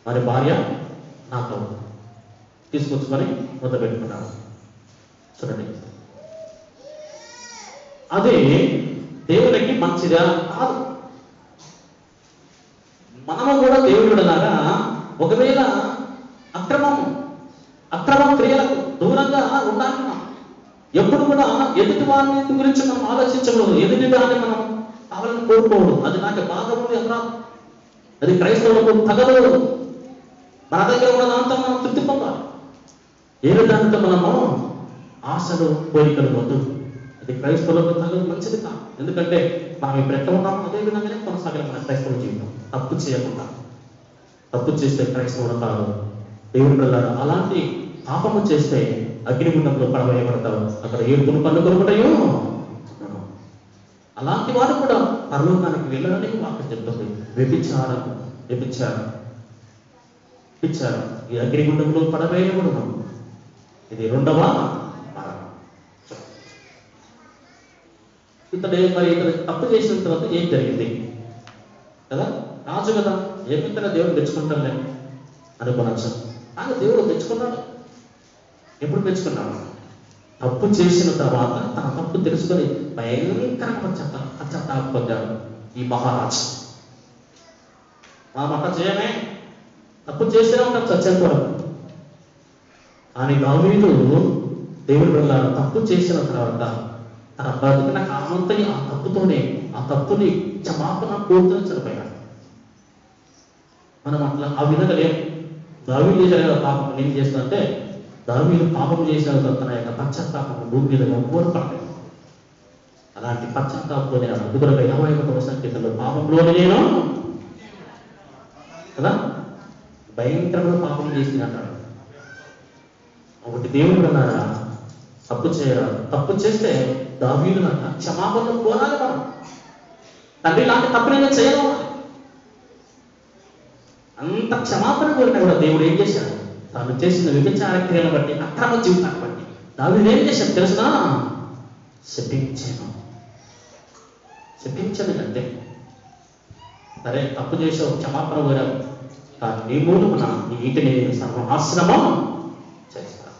S1: మరి భార్య నాతో తీసుకొచ్చుకొని ముద్ద పెట్టుకున్నాడు. చూడండి, అది దేవునికి మంచిదా కాదు. మనము కూడా దేవుడిలాగా ఒకవేళ అక్రమ క్రియలకు దూరంగా ఉండాలన్నా ఎప్పుడు కూడా ఎదుటి వారిని గురించి మనం ఆలోచించకూడదు. ఎదుటి దాన్ని మనం కావాలని కోరుకోవడం, అది నాకు బాగా ఉంది అన్నా, అది క్రైస్తవులకు తగదు. మన దగ్గర ఉన్న దాంతో మనం తృప్తి పొందాలి. ఏదో దానితో మనము ఆశలు కోరికలు వద్దు. అది క్రైస్తవులకు తగదు, మంచిది కాదు. ఎందుకంటే మనం ఇప్పుడు ఎక్కడ ఉన్నామో అదే విధంగానే కొనసాగాలి మన క్రైస్తవ జీవితం. తప్పు చేయకుండా, తప్పు చేస్తే క్రైస్తవుడు కాదు. దేవుడి పిల్లలు అలాంటి పాపము చేస్తే అగ్నిగుండంలో పడవేయబడతారు. అక్కడ ఏడుపును కన్ను కొనుకుంటాయో అలాంటి వారు కూడా పరలోకానికి వెళ్ళాలని వాక్యం చెప్తుంది. వ్యభిచారం ఈ అగ్నిగుండంలో పడవేయబడును. ఇది రెండవ మరణం. ఇతడు తప్పు చేసిన తర్వాత ఏం జరిగింది కదా? రాజు కదా, ఏమిటైనా దేవుడు తెచ్చుకుంటానులే అనుకోనొచ్చు. కానీ దేవుడు తెచ్చుకున్నాడు. ఎప్పుడు తెచ్చుకున్నాడు? తప్పు చేసిన తర్వాత తన తప్పు తెలుసుకొని భయంకరంగా పశ్చాత్తాపం పొందాడు ఈ మహారాజు. మనం అట్లా చేయమే, తప్పు చేస్తేనే ఉంటాం చచ్చేంతవరకు. కానీ దావీదు దేవుడు వెళ్ళాడు. తప్పు చేసిన తర్వాత తన బ్రతికిన కాలంతని ఆ తప్పుని క్షమాపణ కోరుతూ చనిపోయాడు. మనం అట్లా ఆ విధంగా లేవు. దావీదు చేసిన పాపం ఏం చేస్తుందంటే, దావీదు పాపం చేసిన తన యొక్క పశ్చాత్తాపం భూమి మీద ఎవ్వరు పడలేదు. అలాంటి పశ్చాత్తాపంతో నేను అందుకొరకు 21వ సంకీర్తనలో పాపంలోనే నేను కదా భయంకరమైన పాపం చేసి అంటాడు. ఒకటి దేవుడు అన్నారా, తప్పు చేస్తే దావీదు అంట క్షమాపణ కోరాలి. మనం తండ్రి ఇలాంటి తప్పు నేను చేయను అంత క్షమాపణ కోరినా కూడా దేవుడు ఏం చేశాడు? తాను చేసిన వ్యభిచార క్రియలను బట్టి, అక్రమ జీవితాన్ని బట్టి దావీదు ఏం చేశాడు తెలుసునా? శపించను అంతే. సరే, తప్పు చేసావు, క్షమాపణ కోరావు, కానీ నీ మూలమున నీ ఇంటిని సర్వనాశనమా చేస్తాను.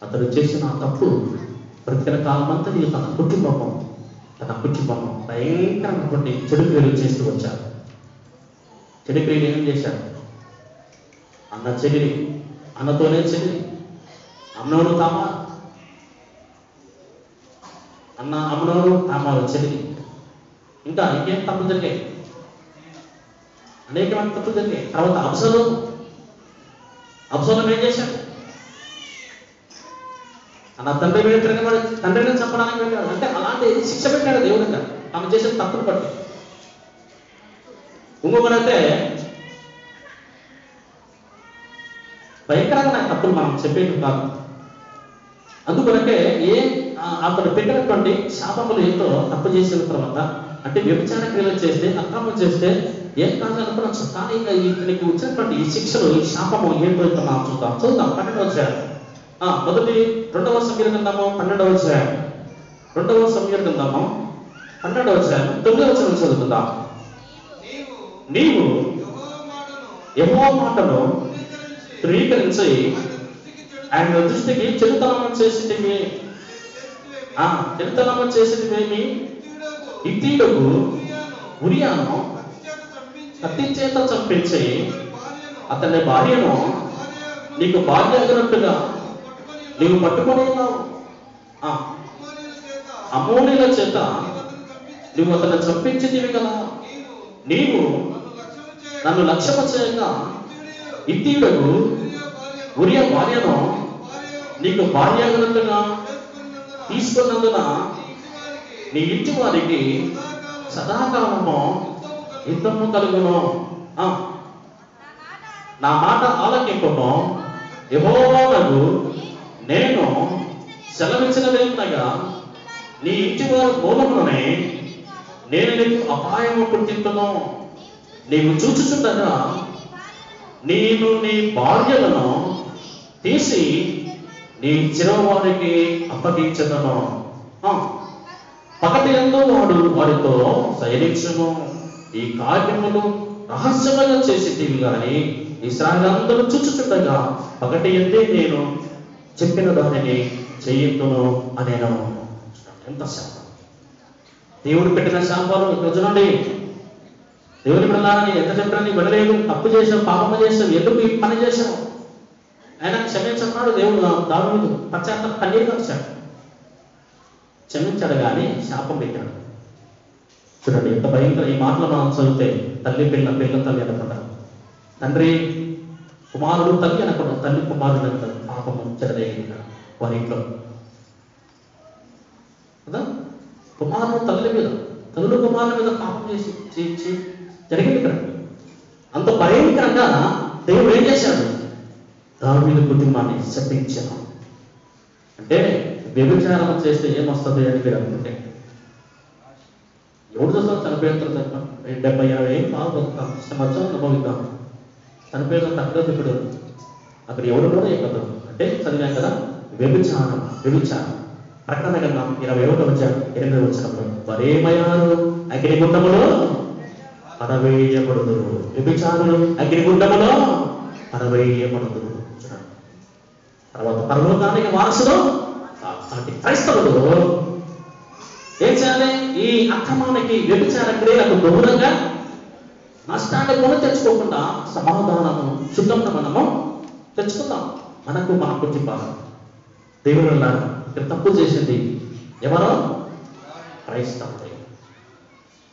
S1: అతడు చేసిన తప్పు బ్రతికిన కాలమంతా తన కుటుంబము భయంకరమైనటువంటి చెడు క్రియలు చేస్తూ వచ్చారు. చెడు క్రియలు ఏం చేశారు? అన్నతోనే చెల్లి, అమ్నోను తామారు చెల్లి. ఇంకా ఇంకేం తప్పులు జరిగాయి? అనేకమైన తప్పులు జరిగాయి. తర్వాత అబ్సలోం ఏం చేశాడు? అన్న తండ్రి మీద తిరగబడి తండ్రిని చంపడానికి వెళ్ళాడు. అంటే అలాంటి శిక్ష పెట్టాడు దేవుడు ఆమె చేసిన తప్పును బట్టి. ఇంకొకరైతే భయంకరంగా నాకు తప్పులు మనం చెప్పేట్టు కాదు. అందుకొరకే అతను పెట్టినటువంటి శాపములు ఏంటో తప్పు చేసిన తర్వాత, అంటే వ్యభిచార క్రియలు చేస్తే, అక్రమం చేస్తే ఏం కాదు అనుకున్నాను. కానీ ఇతనికి వచ్చినటువంటి ఈ శిక్షలు, ఈ శాపము ఏంటో ఇక్కడ మనం చూద్దాం. 12వ అధ్యాయం. మొదటి 2వ సమూయేలు గ్రంథము 12వ అధ్యాయం. 2వ సమూయేలు గ్రంథము 12వ అధ్యాయం 9వ వచనం చదువుకుందాం. నీవు యెహోవా మాటను ధృవీకరించి ఆయన దృష్టికి చెడుతనము చేసినవేమి హిత్తీయుడగు ఉరియాను కత్తి చేత చంపించి అతని భార్యను నీకు భార్య అగినట్టుగా నీవు పట్టుకొని ఉన్నావు. అమ్మోనీల చేత నువ్వు అతన్ని చంపించితివి కదా. నీవు నన్ను లక్ష్యము చేయగా హిత్తీయుడగు ఉరియా భార్యను నీకు భార్య అగినట్టుగా తీసుకున్నందున నీ ఇంటి వారికి సదాకాలము యుద్ధము కలుగును. నా మాట ఆలకింపును. యెహోవాకు నేను సెలవిచ్చినదేమనగా, నీ ఇంటి వారి మూలమునే నేను నీకు అపాయము పుట్టింతును. నీవు చూచుచుండగా నేను నీ భార్యలను తీసి నీ చిరవారికి అప్పగించదను. పగటి యందు వాడు వారితో శయనించును. ఈ కార్యములు రహస్యముగా చేసేటివి కానీ ఇశ్రాయేలందరూ చూచుచుండగా పగటి యందే నేను చెప్పిన దానిని చెయ్యను అనేను. ఎంత శాపం! దేవుడు పెట్టిన శాపాలు ఇక్కడ చూడండి. దేవుని పిల్లలని ఎంత చెప్పినా వినలేదు. తప్పు చేసావు, పాపము చేసావు, ఎందుకు ఈ పని చేసావు? ఆయన క్షమించన్నాడు దేవుడు. దావీదు పశ్చాత్తాప కన్నీరు వచ్చాడు, క్షమించాడు, కానీ శాపం పెట్టాడు. చూడండి ఎంత భయంకర! ఈ మాటలు మనం చదివితే తల్లి పిల్ల తల్లి అనకుండా, తండ్రి కుమారుడు తల్లి అనకుండా, తల్లి కుమారుడు అంటారు. పాపము చెడదేగిన వారి ఇంట్లో కదా, కుమారుడు తల్లి మీద, తల్లుడు కుమారుల మీద పాపం చేసి జరిగింది ఇక్కడ. అంత భయంకరంగా దేవుడు ఏం చేశాడు? దావీదు కుటుంబాన్ని శపించాను. అంటే వ్యభిచారం చేస్తే ఏమొస్తుంది అని మీరు అనుకుంటే, ఎవరు చూస్తాం చనిపోయిన తర్వాత 70-80 ఏం బాగా బతుకుతాం, సంవత్సరం అనుభవిద్దాం. చనిపోయిన తగ్గదు. ఇప్పుడు అక్కడ ఎవరు కూడా ఎక్కదు. అంటే చదివాం కదా, వ్యభిచారం. ప్రకటన గ్రంథం 21 వచ్చినప్పుడు వారేమయ్యారు? అగ్నిగుండములో పడవేయబడుదురు. వ్యభిచారులు అగ్నిగుండములో పడవేయబడుదురు. తర్వాత పరలోకానికి వారసులు క్రైస్తవులు ఏం చేయాలి? ఈ అక్రమానికి, వ్యభిచార క్రియలకు దూరంగా నష్టాన్ని కూడా తెచ్చుకోకుండా సమాధానము, శుద్ధమును మనము తెచ్చుకుందాం. మన కుటుంబాలు దేవుడు ఇక్కడ తప్పు చేసింది ఎవరో? క్రైస్తవుడే.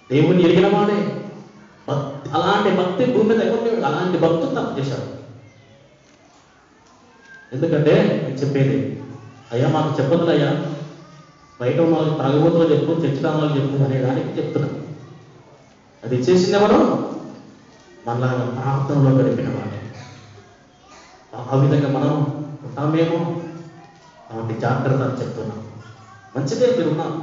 S1: దేవుని ఎరిగిన వాడే. అలాంటి భక్తి భూమి మీద ఎవరు? అలాంటి భక్తులు తప్పు చేశారు. ఎందుకంటే నేను చెప్పేది, అయ్యా మాకు చెప్పదులయ్యా, బయట ఉన్న వాళ్ళకి తాగుబోతులు చెప్పు, తెచ్చుకున్న వాళ్ళకి చెప్పు అనేదానికి చెప్తున్నాను. అది చేసింది ఎవరు? మనలాగా ప్రార్థనలో గడిపిన వాడే. ఆ విధంగా మనం ఉంటామేమో, అలాంటి జాగ్రత్త అని చెప్తున్నాం. మంచిదే మీరున్నాం,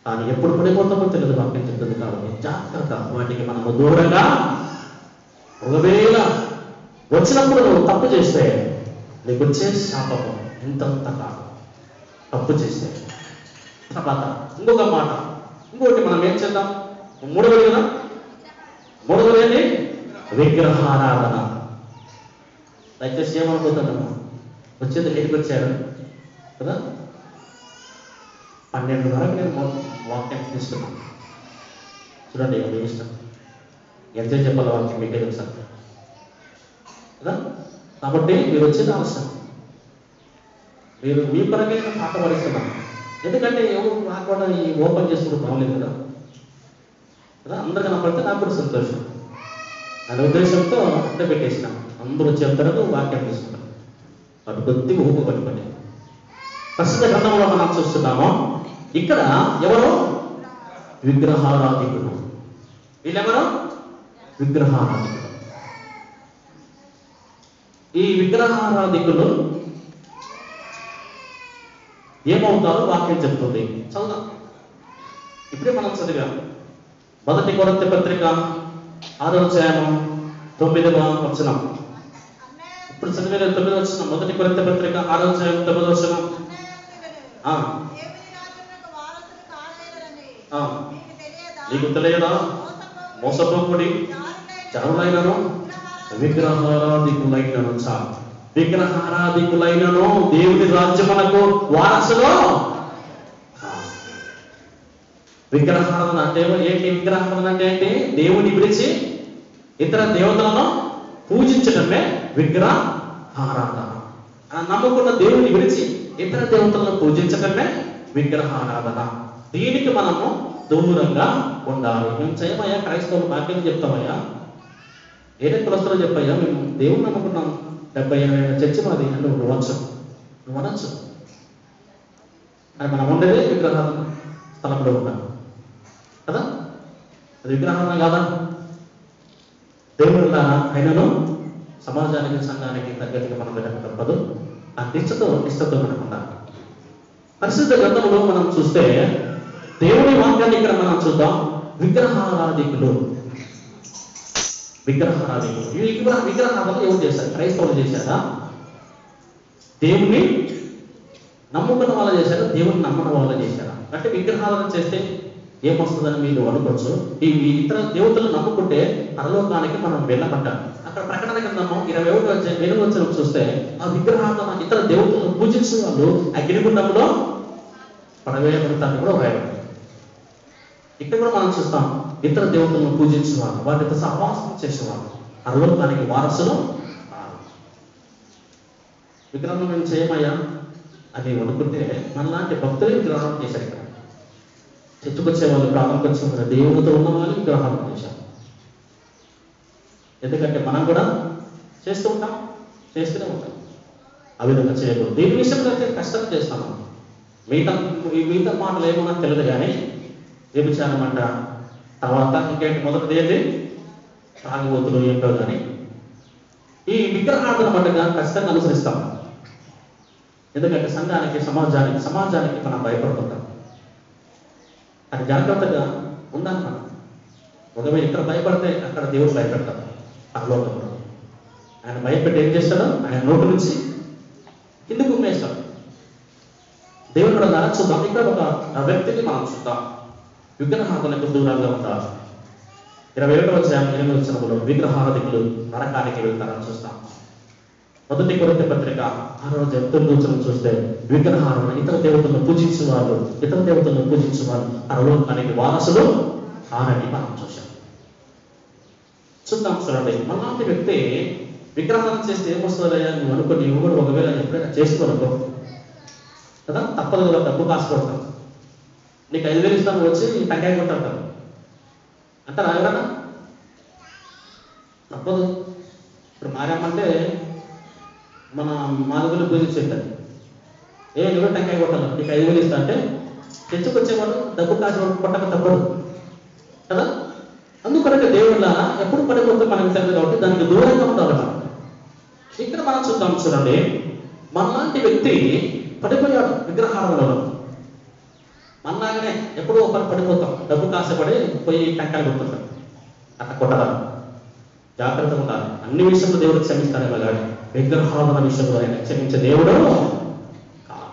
S1: కానీ ఎప్పుడు పడిపోతామో తెలియదు. వాక్యం చెప్తుంది కాబట్టి జాగ్రత్త. వాటికి మనము దూరంగా, ఒకవేళ వచ్చినప్పుడు నువ్వు తప్పు చేస్తే నీకు వచ్చే శాపము ఇంతంత కాదు. తప్పు చేస్తే తర్వాత ఇంకొక మాట, ఇంకొకటి మనం ఏం చేద్దాం? మూడవది కదా, మూడవది ఏంటి? విగ్రహారాధన. దయచేసి ఏమనుకుంటున్నాము? వచ్చేది లేటికి వచ్చారు కదా, 12:30 నేను వాక్యం తీసుకున్నాను. చూడండి మీ ఇష్టం, ఎంతో చెప్పాలి వాక్యం మీకే తెలుసా కదా. కాబట్టి మీరు వచ్చేది అవసరం. మీరు మీ పరంగా పాట పడిస్తున్నాను, ఎందుకంటే ఎవరు రాకుండా ఈ ఓపెన్ చేసుకుంటూ బాగలేదు కదా. అందరు కనపడితే నాకు కూడా సంతోషం అనే ఉద్దేశంతో అంటే పెట్టేసినాం. అందరూ చెప్తారు, వాక్యం తీసుకున్నాం. వాటి కొద్ది ఊపు పట్టుకొని ప్రస్తుత గ్రంథంలో మనం చూస్తున్నాము. ఇక్కడ ఎవరు? విగ్రహారాధికులు. వీళ్ళెవరు? విగ్రహారాధికులు. ఈ విగ్రహారాధికులు ఏమవుతారో వాక్యం చెప్తుంది. చదువుదాం. ఇప్పుడే మనం చదివాం. 1 కొరింథీ పత్రిక 6వ అధ్యాయం 9వ వచనం. ఇప్పుడు చదివే 9వ వచనం. 1 కొరింథీ పత్రిక 6వ అధ్యాయం 9వ వచనం. నీకు తెలియదా? మోసపోకుడి, చరులైనను విగ్రహారాధికులైనను విగ్రహారాధికులైనను దేవుని రాజ్యమునకు వారసులు. విగ్రహారాధన అంటే ఏంటి? విగ్రహారాధన అంటే ఏంటి? దేవుని విడిచి ఇతర దేవతలను పూజించడమే విగ్రహారాధన. నమ్ముకున్న దేవుని విడిచి ఇతర దేవతలను పూజించడమే విగ్రహారాధన. దీనికి మనము దూరంగా ఉండాలి. మేము చేయమయ్యా, క్రైస్తవులు వాక్యం చెప్తామయ్యా, ఏదే కులస్తులు చెప్పయ్యా, మేము దేవుని నమ్ముకున్నాం, 70-80 చర్చి మాది అంటే నువ్వు అనొచ్చు. అది మనం ఉండేది విగ్రహారాధన స్థలంలో ఉన్నాం కదా. అది విగ్రహారాధన కాదా? దేవుడు అయినను సమాజానికి, సంఘానికి తగ్గట్టుగా మనం వెళ్ళక తప్పదు. ఆ నిష్ఠతో మనం ఉండాలి. పరిశుద్ధ గ్రంథంలో మనం చూస్తే దేవుని వాక్యాన్ని ఇక్కడ మనం చూద్దాం. విగ్రహారాధికులు. ఈ విగ్రహారాధన ఎవరు చేశారు? క్రైస్తవులు చేశారా? దేవుణ్ణి నమ్ముకున్న వాళ్ళు చేశారా? దేవుని నమ్మని వాళ్ళు చేశారా? అంటే విగ్రహారాధన చేస్తే ఏమొస్తుందని మీరు అనుకోవచ్చు. ఈ ఇతర దేవతలు నమ్ముకుంటే పరలోకానికి మనం వెళ్ళమంటాం. అక్కడ ప్రకటన గ్రంథము 21 వచ్చిన చూస్తే ఆ విగ్రహారాధన, ఇతర దేవతలను పూజించిన వాళ్ళు అగ్నిగుండంలో పడవేయబడతాన్ని కూడా వ్రాయబడింది. ఇక్కడ కూడా మనం చూస్తాం, ఇతర దేవతలను పూజించేవాళ్ళు, వాటితో సహవాసం చేసేవాళ్ళు పరలోకానికి వారసులు. విగ్రహం మేము చేయమయ్యా అని అనుకుంటే మనలాంటి భక్తులే విగ్రహం చేశారు. ఇక్కడ చర్చకొచ్చే వాళ్ళు, ప్రాణంకి వచ్చే దేవుడితో ఉన్న వాళ్ళు విగ్రహాలు చేశారు. ఎందుకంటే మనం కూడా చేస్తూనే ఉంటాం. ఆ విధంగా చేయకూడదు. దీని విషయంలో అయితే కష్టం చేస్తాము. మిగతా మాటలు ఏమో నాకు తెలియదు, కానీ వ్యభిచారం అంట, తర్వాత ఇంకేంటి మొదటిది ఏంటి? తాగుబోతులు ఏంటో. కానీ ఈ విగ్రహార్థన మట్టుగా ఖచ్చితంగా అనుసరిస్తాం. ఎందుకంటే సంఘానికి, సమాజానికి మనం భయపడుతుంటాం. అది జాగ్రత్తగా ఉందన్నమాట. ఒకవేళ ఇక్కడ భయపడితే అక్కడ దేవుడు భయపెడతాడు. పరలోకంలో ఆయన భయపెట్టి ఏం చేస్తాడు? ఆయన నోటి నుంచి కిందకు ఉమ్మేస్తాడు. దేవుడు కూడా చూద్దాం. ఇక్కడ ఒక వ్యక్తిని మనం చూద్దాం. విగ్రహాలకు దూరంగా ఉంటారు. 21వ అధ్యాయం 8వ వచనంలో విగ్రహారాధికులు నరకానికి వెళ్తారని చూస్తాం. మొదటి కొరింథీ పత్రిక 6వ అధ్యాయం 9వ వచనం చూస్తే విగ్రహాలను ఇతర దేవతలను పూజించేవాళ్ళు పరలోకానికి వారసులు కారని మనం చూసాం. చూద్దాం చూడండి. మనలాంటి వ్యక్తి విగ్రహాలను చేస్తే ఏమొస్తుందయ్యా నువ్వు అనుకుని కూడా ఒకవేళ ఎప్పుడైనా చేసుకోనుకో కదా, తప్పదు కదా, డబ్బు కాసు కొడతాం. నీకు 5,000 ఇస్తాను వచ్చి టంకాయ కొట్టారు అంటారా ఎవరన్నా? తప్పదు. ఇప్పుడు మారేమంటే మన మాధవులు పూజించేస్తారు. నువ్వు టంకాయ కొట్టాలి, నీకు 5,000 ఇస్తా అంటే తెచ్చుకొచ్చేవాడు డబ్బు కాసు కొట్టక తప్పదు కదా. అందుకనంటే దేవుళ్ళ ఎప్పుడు పడిపోతే మనకు తెలియదు కాబట్టి దానికి దూరంగా ఉండాలి. ఇక్కడ మనం చూద్దాం చూడండి. మనలాంటి వ్యక్తి పడిపోయాడు విగ్రహాలలో. మనలాగానే ఎప్పుడో ఒకరు పడిపోతాం, డబ్బు కాసపడి పోయి టంకాయలు కొడుతుంటాం. అట్లా కొట్టడం జాగ్రత్తగా ఉండాలి. అన్ని విషయంలో దేవుడు క్షమిస్తాడేమో కానీ విగ్రహారాధన విషయంలో ఆయన క్షమించే దేవుడు కాదు.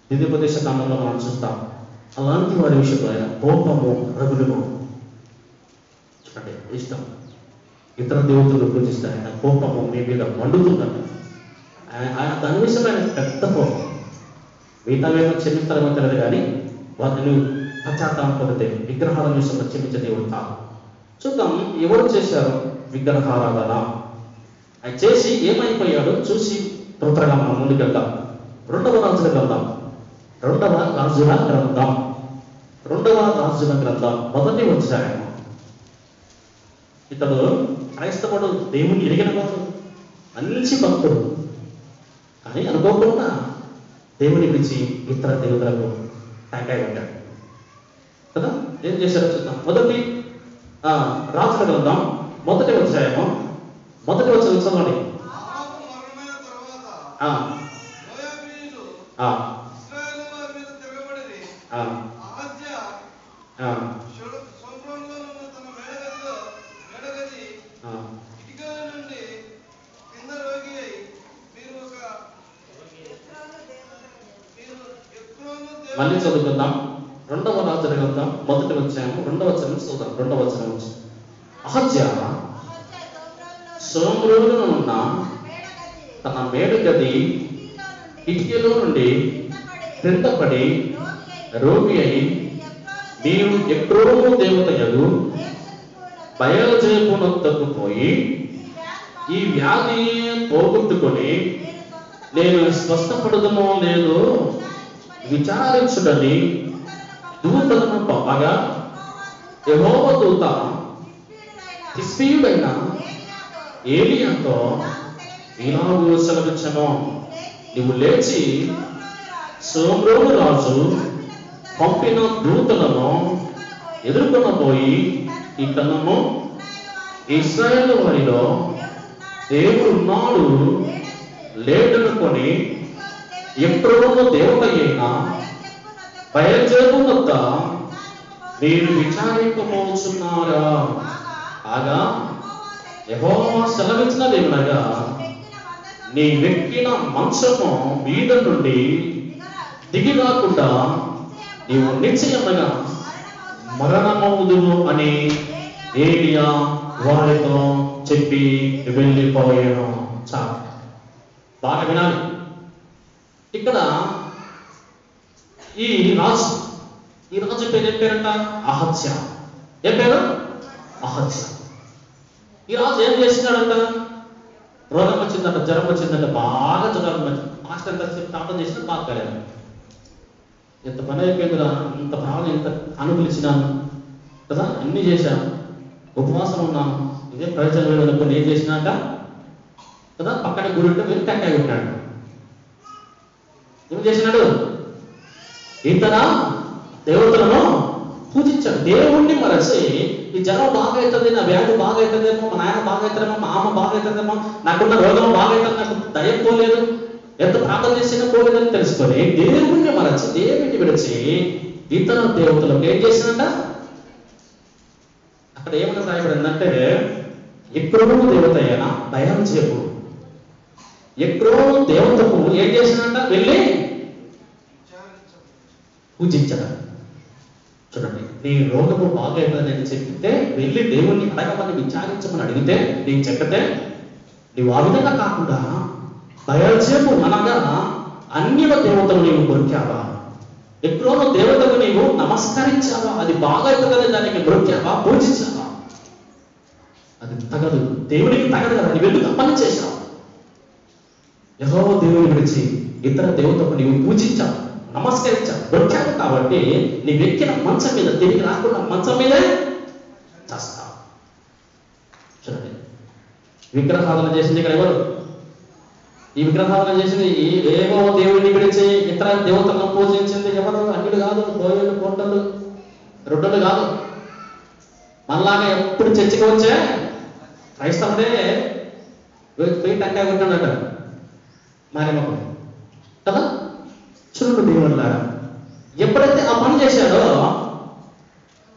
S1: ద్వితీయోపదేశ కాండంలో మనం చూస్తాం. అలాంటి వారి విషయంలో ఆయన కోపము రగులును అంటే ఇష్టం. ఇతర దేవతలు పూజిస్తారు. ఆయన కోపము మీ మీద మండుతుందంట. దాని విషయంలో ఆయన పెద్ద కోపం. మిగతావేమో క్షమిస్తారేమో తెలియదు కానీ వాటిని పశ్చాత్తాపం పొందితే విగ్రహాల విషయంలో క్షమించే దేవుడు కాదు. చూద్దాం ఎవరు చేశారు విగ్రహారాధన. ఆయన చేసి ఏమైపోయాడు చూసి త్వరగా మనం ముందుకెళ్దాం. 2వ రాజుల గ్రంథం 1వ అధ్యాయం. ఇతడు క్రైస్తవుడు, దేవుని ఎరిగిన వాడు, మంచి భక్తుడు. కానీ అనుకోకుండా దేవుని పిలిచి ఇతర దేవతలకు టంకాయ కొట్టాడు కదా. ఏం చేశారో చూద్దాం. మొదటి రాజుల గ్రంథం 1వ అధ్యాయము 1వ వచనం చదవండి. మళ్ళీ చదువుకుందాం. 2వ రాజుల గ్రంథం 1వ అధ్యాయము 2వ వచనం చదువుదాం. 2వ వచనం అహజ్యా సోమ్రోనులో ఉన్న తన మేడు గది కిటికీలో నుండి క్రిందపడి రోగి అయి నీవు ఎక్రోను దేవతయగు బయలుజేపునొద్దకు పోయి ఈ వ్యాధి పోగొట్టుకొని నేను స్వస్థపడదమో లేదో విచారించుడని దూతలను పంపగా యెహోవా దూత తిష్బీయుడైన ఏలీయాతో ఇలాగూ సెలవిచ్చెను, నీవు లేచి సోమ్రోను రాజు పంపిన దూతలను ఎదుర్కొనబోయి ఇతను ఇశ్రాయేలు వారిలో దేవుడు ఉన్నాడు లేడనుకొని ఎక్రోను దేవత అయిన బయల్జెబూబు మీరు విచారింపబోచున్నారా? కాగా యెహోవా సెలవిచ్చినదేమనగా నీ వెక్కిన మంచము మీద నుండి దిగి రాకుండా నీవు నిశ్చయముగా మరణమవుదువు అని ఏలియా వారితో చెప్పి వెళ్ళిపోయాను. చాలు, బాగా వినాలి. ఇక్కడ ఈ రాజు పేరు ఏం పేరంట? అహజ్యా. ఏం పేరు? అహజ్యా. ఈ రాజు ఏం చేసినాడంట? రోగం వచ్చిందంట, జ్వరం వచ్చిందంట, బాగా జ్వరం వచ్చింది. మాస్టర్ ఎంత ప్రార్థన చేసినా బాగా కలిగాను. ఎంత పని అయిపోయిందిరా, ఇంత ప్రాణం ఎంత అనుకూలించినాను కదా, అన్ని చేశాను, ఉపవాసం ఉన్నాను, ఇదే ప్రయోజనం లేదనుకుని ఏం చేసినాక కదా పక్కన గుడి ఉంటే వెళ్ళి టెంకాయ పెట్టాడు. ఏం చేసినాడు? ఇతర దేవతలను పూజించాడు. దేవుణ్ణి మరచి ఈ జ్వరం బాగా అవుతుంది, నా వ్యాధి బాగా అవుతుందేమో, మా నాయన బాగా అవుతుందేమో, మా అమ్మ బాగా అవుతుందేమో, నాకున్న రోగం బాగా అవుతుంది, నాకు దయం పోలేదు, ఎంత ప్రార్థన చేసినా పోలేదని తెలుసుకొని దేవుణ్ణి మరచి దేవుణ్ణి విడిచి ఇతర దేవతలకు ఏం చేసినట్ట? అక్కడ ఏమని రాయబడిందంటే, ఎక్రోను దేవత అయిన బయల్జెబూలు ఎక్రోను దేవతకు ఏం చేసినట్ట? వెళ్ళి పూజించడం. చూడండి, నీ రోగము బాగైతుందని చెప్తే వెళ్ళి దేవుణ్ణి అడగమని విచారించమని అడిగితే నేను చెప్పితే నీవు ఆ విధంగా కాకుండా బయల్జెబూలు అనగా అన్య దేవతలు నీవు కొరికావా? ఎక్రోను దేవతకు నీవు నమస్కరించావా? అది బాగైతుందని దానికి కొరికావా, పూజించావా? అది తగదు, దేవునికి తగదు కదా. నీ వెళ్ళి తప్పని చేశావు. యెహోవా దేవుని విడిచి ఇతర దేవతకు నీవు పూజించావు, నమస్కరించావు, దొరికావు. కాబట్టి నీ వెక్కిన మంచం మీద తిరిగి రాకుండా మంచం మీదే చేస్తావు. చూడండి, విగ్రహాలను చేసింది ఇక్కడ ఎవరు? ఈ విగ్రహాలను చేసింది ఏవో దేవుడిని విడిచి ఇతర దేవతలను పూజించింది ఎవరు? అన్యుడు కాదు, గోయలు, కోటలు, రొడ్డలు కాదు. మనలాగా ఎప్పుడు చర్చకి వచ్చే క్రైస్తవుడే పోయి టంకాయ కొట్టాడట మారేమకు కదా. చూడు దేవుళ్ళారా, ఎప్పుడైతే ఆ పని చేశాడో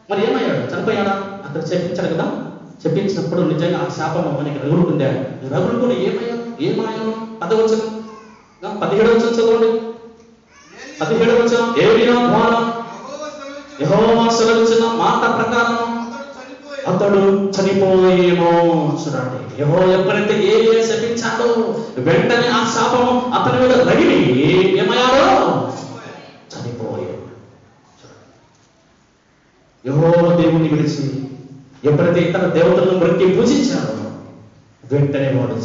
S1: మరి ఏమయ్యాడు? చనిపోయాడా? అక్కడ చెప్పించాడు కదా. చెప్పించినప్పుడు నిజంగా ఆ శాపం మనకి రగులుకుందా? రగులుకుని ఏమాయను 17 చదవండి. 17 ఏలియా ద్వారా యెహోవా సెలవిచ్చిన మాట ప్రకారం అతడు చనిపోయేమో. చూడండి, యెహోవా ఎప్పుడైతే ఏలియా శపించాడో వెంటనే ఆ శాపము అతని మీద రగిలి ఏమయ్యాడో? చనిపోయాడు. యెహోవా దేవుని విడిచి ఎప్పుడైతే ఇతర దేవతలను మొక్కి పూజించాడో వెంటనే వాడు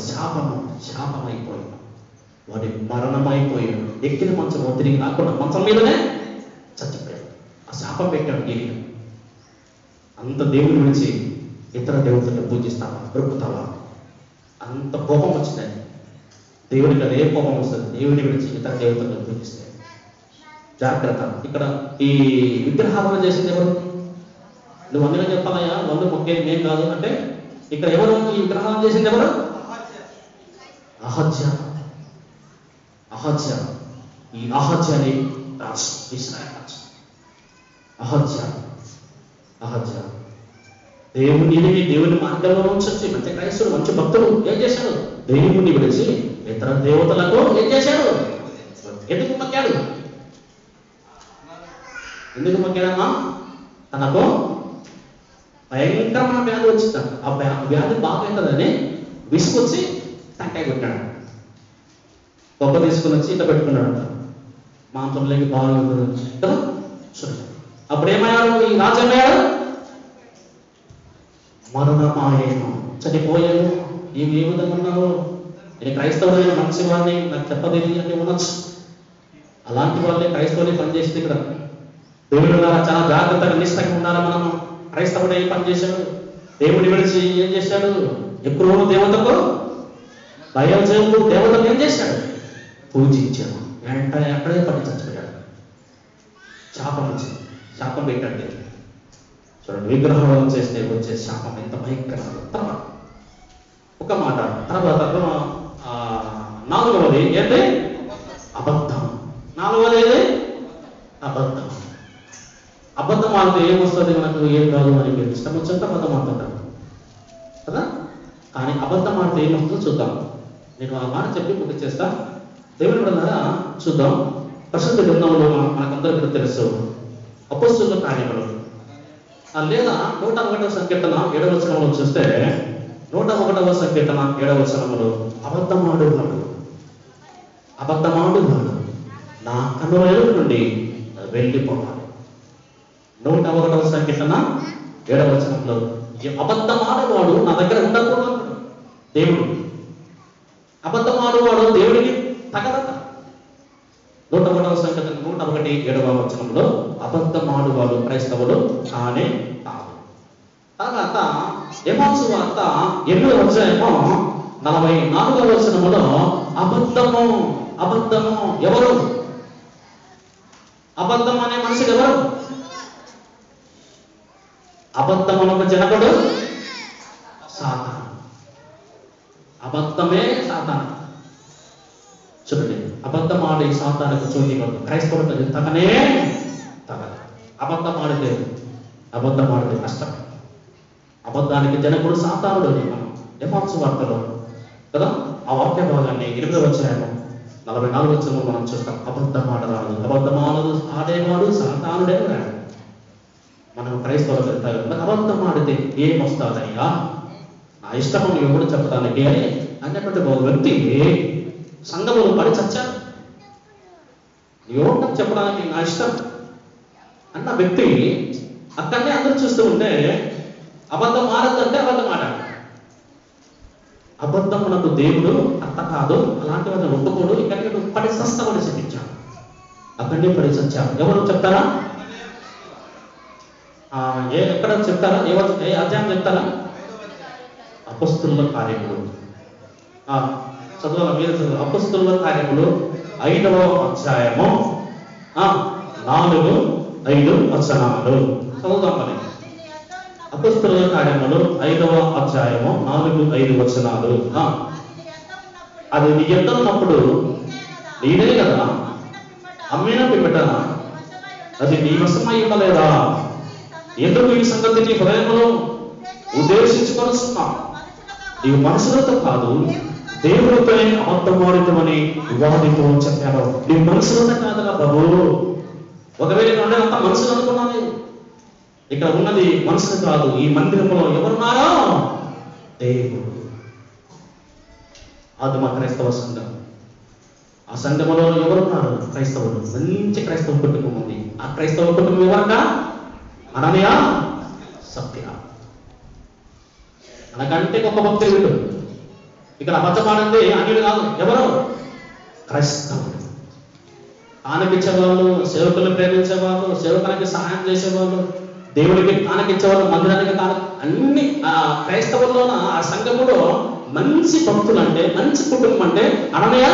S1: శాపమైపోయాడు. వాడి మరణమైపోయాడు. ఎక్కిన మంచం తిరిగి రాకుండా మంచం మీదనే చచ్చిపోయాడు. ఆ శాపం పెట్టాడు ఏలియా. అంత దేవుని విడిచి ఇతర దేవతలను పూజిస్తావా, దొరుకుతావా? అంత కోపం వచ్చింది దేవునికి. అదే కోపం వస్తుంది దేవుని విడిచి ఇతర దేవతలను పూజిస్తే. జాగ్రత్త. ఇక్కడ ఈ విగ్రహాలను చేసింది ఎవరు? నువ్వు అందులో చెప్పాలయ్యా, వాళ్ళు మొక్కేది మేం కాదు అంటే ఇక్కడ ఎవరు ఈ విగ్రహాలను చేసింది? ఎవరు? అహజ్యా. ఈ అహజ్యాని రాజు, ఇశ్రాయేలు రాజు అహజ్యా దేవుని మార్గంలో నుంచి మంచి క్రైస్తవుడు, మంచి భక్తుడు ఏం చేశాడు? దేవుని విడిచి ఇతర దేవతలకు ఏం చేశాడు? ఎందుకు మొక్కాడమ్మా? తనకు భయంకరమైన వ్యాధి వచ్చిందంట. ఆ వ్యాధి బాగవుతుందని విసుకొచ్చి టంకాయ కొట్టాడు. గొప్ప తీసుకుని వచ్చి ఇట్లా పెట్టుకున్నాడంట. మాంసంలోకి బాగా కదా. అప్పుడు ఏమయ్యాడు? ఈ రాజు ఏమయ్యాడు? మరణమాయను, చనిపోయాడు. ఏ విధంగా ఉన్నావు? నేను క్రైస్తవులైన మంచి వాడిని, నాకు చెప్పదేది అని ఉండొచ్చు. అలాంటి వాళ్ళే క్రైస్తవులే పనిచేసింది ఇక్కడ. దేవుడు చాలా జాగ్రత్తగా నిష్టంగా ఉండాలి. మనము క్రైస్తవుడు ఏం పని చేశాడు? దేవుడిని విడిచి ఏం చేశాడు? ఎక్రోను దేవతకు బయల్జెబూలు దేవతను ఏం చేశాడు? పూజించాడు. వెంటనే అక్కడే పడి చచ్చిపోయాడు. శాపం వచ్చింది. శాపం పెట్టండి. చూడండి, విగ్రహం చేస్తే వచ్చే శాపం ఎంత భయంకరంగా. తర్వాత ఒక మాట, తర్వాత 4వది ఏంటి? అబద్ధం. 4వది ఏది? అబద్ధం. అబద్ధం ఆడితే ఏమొస్తుంది? మనకు ఏం కాదు అని మీరు ఇష్టం వచ్చినట్టు అబద్ధం ఆడుతుంటారు కదా. కానీ అబద్ధం ఆడితే ఏమొస్తుందో చూద్దాం. నేను ఆ మాట చెప్పి పూర్తి చేస్తా. దేవుని ద్వారా చూద్దాం. పరిశుద్ధ గ్రంథంలో మనకందరికీ తెలుసు అపొస్తలుల కార్యములు లేదా 101వ సంకీర్తన 7వ వచనంలో చూస్తే 101వ సంకీర్తన 7వ వచనంలో అబద్ధమాడువాడు నా కన్నుల నుండి వెళ్ళిపోవాలి. 101వ సంకీర్తన 7వ వచనంలో అబద్ధమాడువాడు నా దగ్గర ఉండకూడదు దేవుడు. అబద్ధమాడువాడు దేవుడికి తగదట. 101వ సంకీర్తన 101 వచనంలో అబద్ధమాడువాడు క్రైస్తవుడు కానే కాదు. తర్వాత ఎమోసు వార్త 8వ అధ్యాయము 44వ వచనములో అబద్ధము ఎవరు? అబద్ధం అనే మనుషుడు ఎవరు? అబద్ధమునకు జనకుడు సాతాను. అబద్ధమే సాతాను. చూడండి, అబద్ధం ఆడే సాతానుకు చోటి క్రైస్తవుడు తగనే తగదు. అబద్ధం ఆడితే కష్టం. అబద్ధానికి జనకుడు సాతానుడు అని మనం ఎఫెసు వార్తలో కదా ఆ వాక్య భాగాన్ని 8వ అధ్యాయం 44 వచనంలో మనం చూస్తాం. అబద్ధం ఆడరాదు, అబద్ధం ఆడేవాడు సాతానుడే రాడు. మనం క్రైస్తవులకు వెళ్తారు, మరి అబద్ధం ఆడితే ఏం వస్తాదయ్యా, నా ఇష్టము ఎవరు చెప్పడానికి అని అన్నటువంటి ఒక వ్యక్తి సంఘములు పడి చచ్చాడు. ఎవరు చెప్పడానికి నా ఇష్టం అన్న వ్యక్తి అక్కడనే అందరూ చూస్తూ ఉంటే అబద్ధం ఆడద్దంటే అబద్ధం ఆడాడు. అబద్ధం మనకు దేవుడు అత్త కాదు, అలాంటి వాళ్ళని ఒప్పుకోడు. ఇక్కడ పడి సస్తమని చెప్పించాడు, అక్కడనే పడి చచ్చాడు. ఎవరు చెప్తారా? ఎక్కడ చెప్తారా? ఏ అధ్యాయం చెప్తారా? అపొస్తలుల కార్యములు చదువు మీరు చదువు. అపొస్తలుల కార్యములు 5వ అధ్యాయము 4-5 వచనాలు చదువుదాం. మరి అపొస్తలుల కార్యములు 5వ అధ్యాయము 4-5 వచనాలు. అది నీ యొద్ద ఉన్నప్పుడు నేనే కదా అమ్మిన పిమ్మట అది నీ వశమై ఉండలేదా? ఎందుకు ఈ సంగతి నీ హృదయంలో ఉద్దేశించుకొనుచున్నావు? నీవు మనుషులతో కాదు దేవుడితో అబద్ధమాడితమని వాడితో చెప్పారు. నీవు మనుషులతో కాదుగా ప్రభు. ఒకవేళ అంతా మనుషులు అనుకున్నాను. ఇక్కడ ఉన్నది మనుషులు కాదు. ఈ మందిరంలో ఎవరున్నారో దేవుడు. అది మా క్రైస్తవ సంఘం. ఆ సంఘములో ఎవరున్నారు? క్రైస్తవులు. మంచి క్రైస్తవ కుటుంబం ఉంది. ఆ క్రైస్తవ కుటుంబం ఎవరన్నా? అననీయ, సప్ఫిరా. మనకంటే గొప్ప భక్తులు వీళ్ళు. ఇక్కడ అబద్ధమాడింది అన్యులు కాదు, ఎవరు? క్రైస్తవులు. కానకిచ్చేవాళ్ళు, సేవకులను ప్రేమించేవాళ్ళు, సేవకునికి సహాయం చేసేవాళ్ళు, దేవుడికి కానకిచ్చేవాళ్ళు, మందిరానికి అన్ని ఆ క్రైస్తవుల్లోన ఆ సంఘములో మంచి భక్తులు అంటే, మంచి కుటుంబం అంటే అననీయ,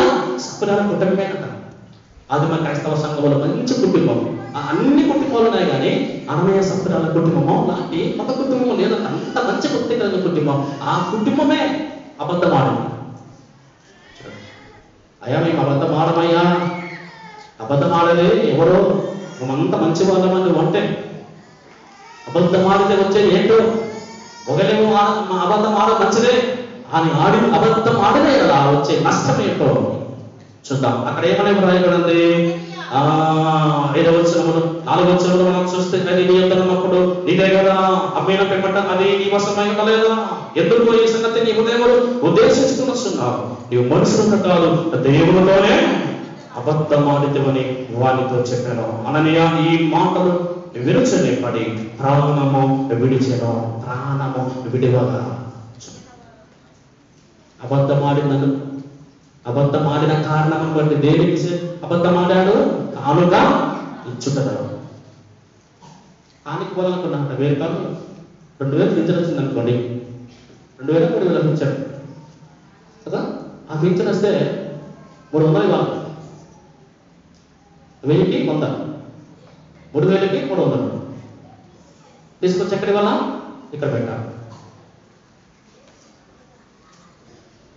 S1: సప్ఫిరా కుటుంబమే అంటారు. అది మన క్రైస్తవ సంఘంలో మంచి కుటుంబం. అన్ని కుటుంబాలు ఉన్నాయి, కానీ అననీయ, సప్ఫిరా కుటుంబము లాంటి ఒక కుటుంబం లేదు. అంత మంచి భక్తి కలిగిన కుటుంబం. ఆ కుటుంబమే అబద్ధమాడింది. అయ్యా మేము అబద్ధమాడమయ్యా, అబద్ధమాడలే ఎవరో మేమంతా మంచి వాళ్ళమని అంటే అబద్ధమాడితే వచ్చేది ఏంటో? ఒకలేమో అబద్ధం ఆడ మంచిదే అని అబద్ధం ఆడలే కదా వచ్చే నష్టం ఏంటో చూద్దాం. అక్కడ ఏమనే రాయబడింది? 5వ వచనములు 4వ వచనములు మనం చూస్తే అది నీ యొద్ద ఉన్నప్పుడు నీదే కదా అమ్మిన పిమ్మట అది నీ వశమై ఉండలేదా? ఎందుకు ఈ సంగతి నీ హృదయములు ఉద్దేశించుకున్నావు? నీవు మనుషులతో కాదు దేవునితోనే అబద్ధమాడితేవని వానితో చెప్పాను. అననీయ ఈ మాటలు విరుచని పడి ప్రాణము విడిచెను. ప్రాణము విడివగా అబద్ధమాడిన కారణం బట్టి దేనికి అబద్ధమాడాడు? కానుగా ఇచ్చుటదా. కానికి పోవాలనుకున్నాంట 1000 కాదు 2000 పింఛన్ వచ్చింది అనుకోండి, 2000 3000 పింఛన్ కదా. ఆ పింఛన్ వస్తే 300 ఇవ్వాలి. 1000కి 100, 3000కి 300 తీసుకొచ్చి ఎక్కడ ఇవ్వాలా? ఇక్కడ పెట్టాలి.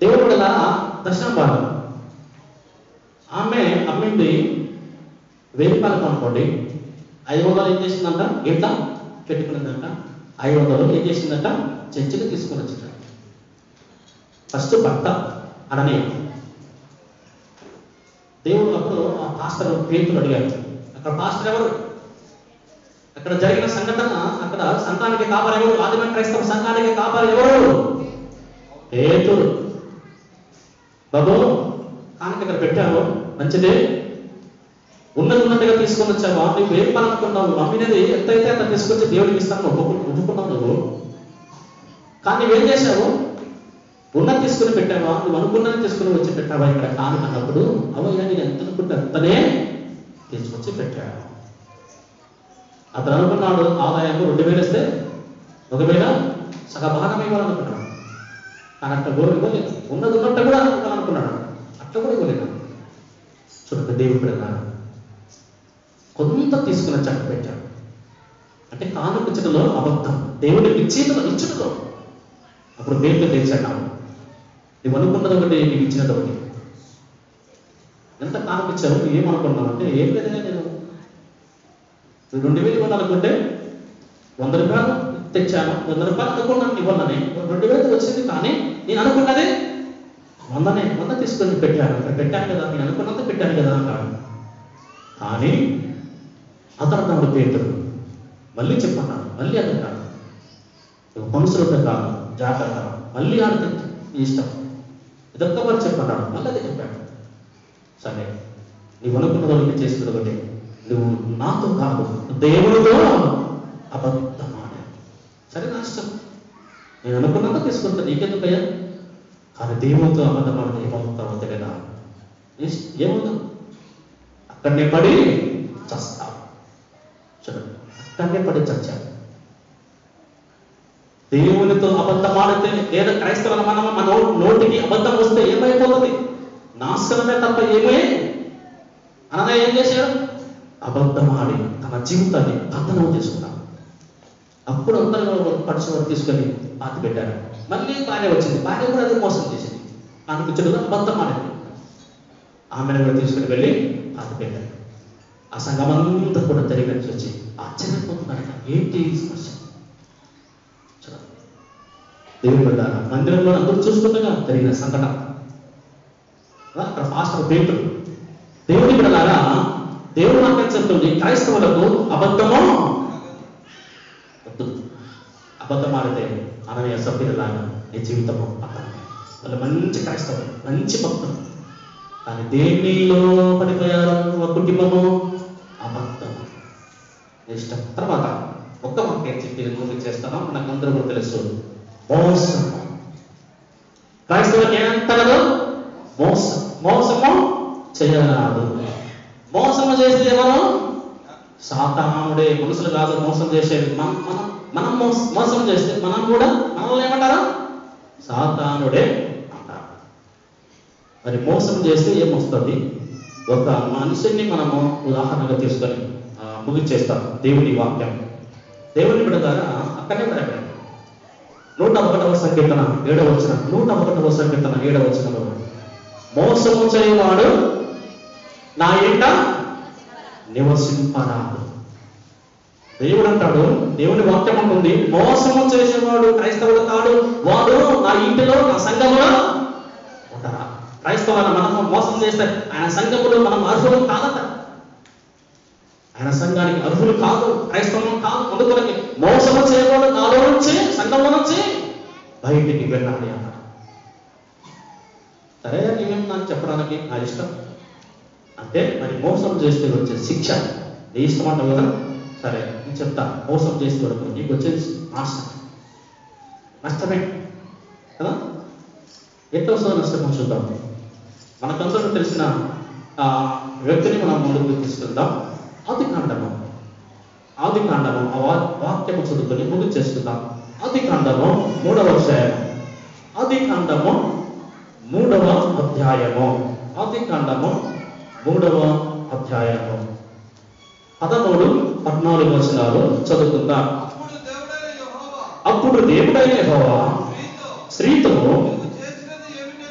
S1: దేవుడు కూడా దర్శనం బాగా ఆమె అమ్మింది 1000 రూపాయలకు అనుకోండి. 500 ఏం చేసిందంట? ఇంత పెట్టుకున్నదంట. 500 ఏం చేసిందంట? చర్చికి తీసుకుని వచ్చిందంట. ఫస్ట్ భర్త అననీయ. దేవుడు అప్పుడు ఆ పాస్టర్ పేతులు అడిగారు. అక్కడ పాస్టర్ ఎవరు? అక్కడ జరిగిన సంఘటన, అక్కడ సంఘానికి కాపరి ఎవరు? ఆదిమ క్రైస్తవ సంఘానికి కాపరి ఎవరు? పేతులు. బాబు కానికి అక్కడ పెట్టావు, మంచిదే, ఉన్నట్టుగా తీసుకొని వచ్చావా? నువ్వు ఏం పనుకున్నావు? అమ్మినది ఎంతైతే అంత తీసుకొచ్చి దేవుడికి ఇస్తాను ఒప్పుకున్నావు నువ్వు. కానీ నువ్వేం చేశావు? ఉన్నది తీసుకుని పెట్టావా? నువ్వు అనుకున్నది తీసుకుని వచ్చి పెట్టావా? ఇక్కడ కాను అన్నప్పుడు అవయ్యా నేను ఎంత అనుకుంటే అంతనే తీసుకొచ్చి పెట్టాడు. అతను అనుకున్నాడు ఆదాయం 2000 ఇస్తే 1000 సగభాగం ఇవ్వాలనుకున్నాడు. కానీ అట్లా ఇవ్వలేదు. ఉన్నది ఉన్నట్టు కూడా అనుకున్నాడు, అట్లా కూడా ఇవ్వలేదు. చూడండి, దేవుడు అన్నాడు కొంత తీసుకుని చక్క పెట్టాడు. అంటే కానుకిచ్చటలో అబద్ధం, దేవుడికి ఇచ్చుటలో. అప్పుడు దేవుడు తెచ్చాడు, నువ్వు అనుకున్నది ఒకటి, నీకు ఇచ్చినది ఒకటి. ఎంత కానుకిచ్చావు? నువ్వు ఏమనుకున్నావు అంటే ఏం లేదనే, నేను 2000 ఇవ్వాలనుకుంటే 100 రూపాయలు తెచ్చాను, 100 రూపాయలు అనుకున్నాను ఇవ్వాలని, 2000 వచ్చింది, కానీ నేను అనుకున్నది 100 తీసుకొని పెట్టాను కదా, నేను అనుకున్నంత పెట్టాను కదా అన్నాడు. కానీ అతడు పేతురు మళ్ళీ చెప్పన్నాడు, మళ్ళీ అన్నాడు, మనుషులతో కాదు, జాగ్రత్త, మళ్ళీ ఆడితే ఇష్టం, ఇదంతా వారు చెప్పన్నాడు, మళ్ళీ అది చెప్పాడు. సరే, నీవు అనుకున్న వాళ్ళకి చేసేది ఒకటి, నువ్వు నాతో కాదు దేవుడితో అబద్ధమాడా. సరే, నష్టం, నేను అనుకున్నంత తీసుకుంటా, నీకెందుకయ్యా, కానీ దేవుడితో అబద్ధమాడితే ఏమవుతావో తెలియదా, ఏమవుతావు, అక్కడనే పడి చస్తావు. చూడండి, అక్కడనే పడి చచ్చాడు. దేవునితో అబద్ధమాడితే, లేదా క్రైస్తవుల మన నోటికి అబద్ధం వస్తే ఏమైపోతుంది, నాశనమే తప్ప ఏమే. అనగా ఏం చేశాడు, అబద్ధమాడి తన జీవితాన్ని పతనం చేసుకున్నాడు. అప్పుడు అందరూ పడిచేవారు తీసుకొని పాతి పెట్టారు. మళ్ళీ భార్య వచ్చింది, భార్య కూడా అదే మోసం చేసింది, అనిపించడం అబద్ధమాడింది, ఆమెను కూడా తీసుకుని వెళ్ళి పాతి పెట్టారు. ఆ సంఘమంతా కూడా జరిగినట్టు వచ్చి ఆశ్చర్యపోతున్నాడు, ఏంటి సమస్య. దేవుని బిడ్డ మందిరంలో అందరూ చూసుకుంటగా జరిగిన సంఘటన. అక్కడ పాస్టర్ పేతురు, దేవుని బిడ్డలారా, దేవుడు వాక్యం చెప్తుంది, క్రైస్తవులకు అబద్ధమో వద్దు. అబద్ధం ఆడితే అననీయ సభ్యులలాగా నీ జీవితము అక్కడ. వాళ్ళు మంచి క్రైస్తవులు, మంచి భక్తులు, కానీ దేనిలో పడిపోయారు, ఒక కుటుంబము అబద్ధం ఇష్టం. తర్వాత ఒక్క వాక్యం చెప్పి ముందుకు చేస్తాను, మనకు అందరూ కూడా తెలుసు, మోసం. క్రైస్తవులకు ఏమంటారు, మోసము చేయరాదు. మోసము చేసేది ఎవరు, సాతానుడే, మనుషులు కాదు మోసం చేసేది. మనం మోసం చేస్తే మనం కూడా మనల్ని ఏమంటారు, సాతానుడే అంటారు. మరి మోసం చేస్తే ఏమొస్తుంది, ఒక మనిషిని మనము ఉదాహరణగా తీసుకొని ముగిచేస్తాం. దేవుని వాక్యం, దేవుని బిడ్డ ద్వారా అక్కడే రాయబడింది. 101వ సంకీర్తన 7వ వచనం, 101వ సంకీర్తన 7వ వచనంలో, మోసము చేయవాడు నా ఇంట నివసింపరాదు. దేవుడు అంటాడు, దేవుని వాక్యం అంటుంది, మోసము చేసేవాడు క్రైస్తవుడు కాడు, వాడు నా ఇంటిలో, నా సంఘములో ఉంటారా. క్రైస్తవులను మనము మోసం చేస్తే ఆయన సంఘములో మనం అర్హులు కాదట, ఆయన సంఘానికి అర్హులు కాదు, క్రైస్తవం కాదు. అందుకొరకి మోసము చేయవాడు నాలో నుంచి, సంఘంలో నుంచి బయటికి వెళ్ళాలి అన్నాడు. సరే, నేనేం నాకు చెప్పడానికి నా ఇష్టం అంటే, మరి మోసం చేస్తే వచ్చే శిక్ష నీ ఇష్టం అంటావు కదా. సరే, నేను చెప్తా, మోసం చేసే వరకు నీకు వచ్చేది నష్టమే కదా. ఎట్లా వస్తుందో నష్టమో చూద్దాం. మనకందరూ తెలిసిన వ్యక్తిని మనం ముందుకు తీసుకెళ్దాం. ఆదికాండము ఆ వాక్యము చదువుకొని ముందుకు చేసుకుందాం. ఆదికాండము 3వ అధ్యాయము, ఆదికాండము 3వ అధ్యాయము, ఆదికాండము 3వ అధ్యాయము 13-14 వచనాలు చదువుకుందాం. అప్పుడు దేవుడైన యెహోవా స్త్రీతో,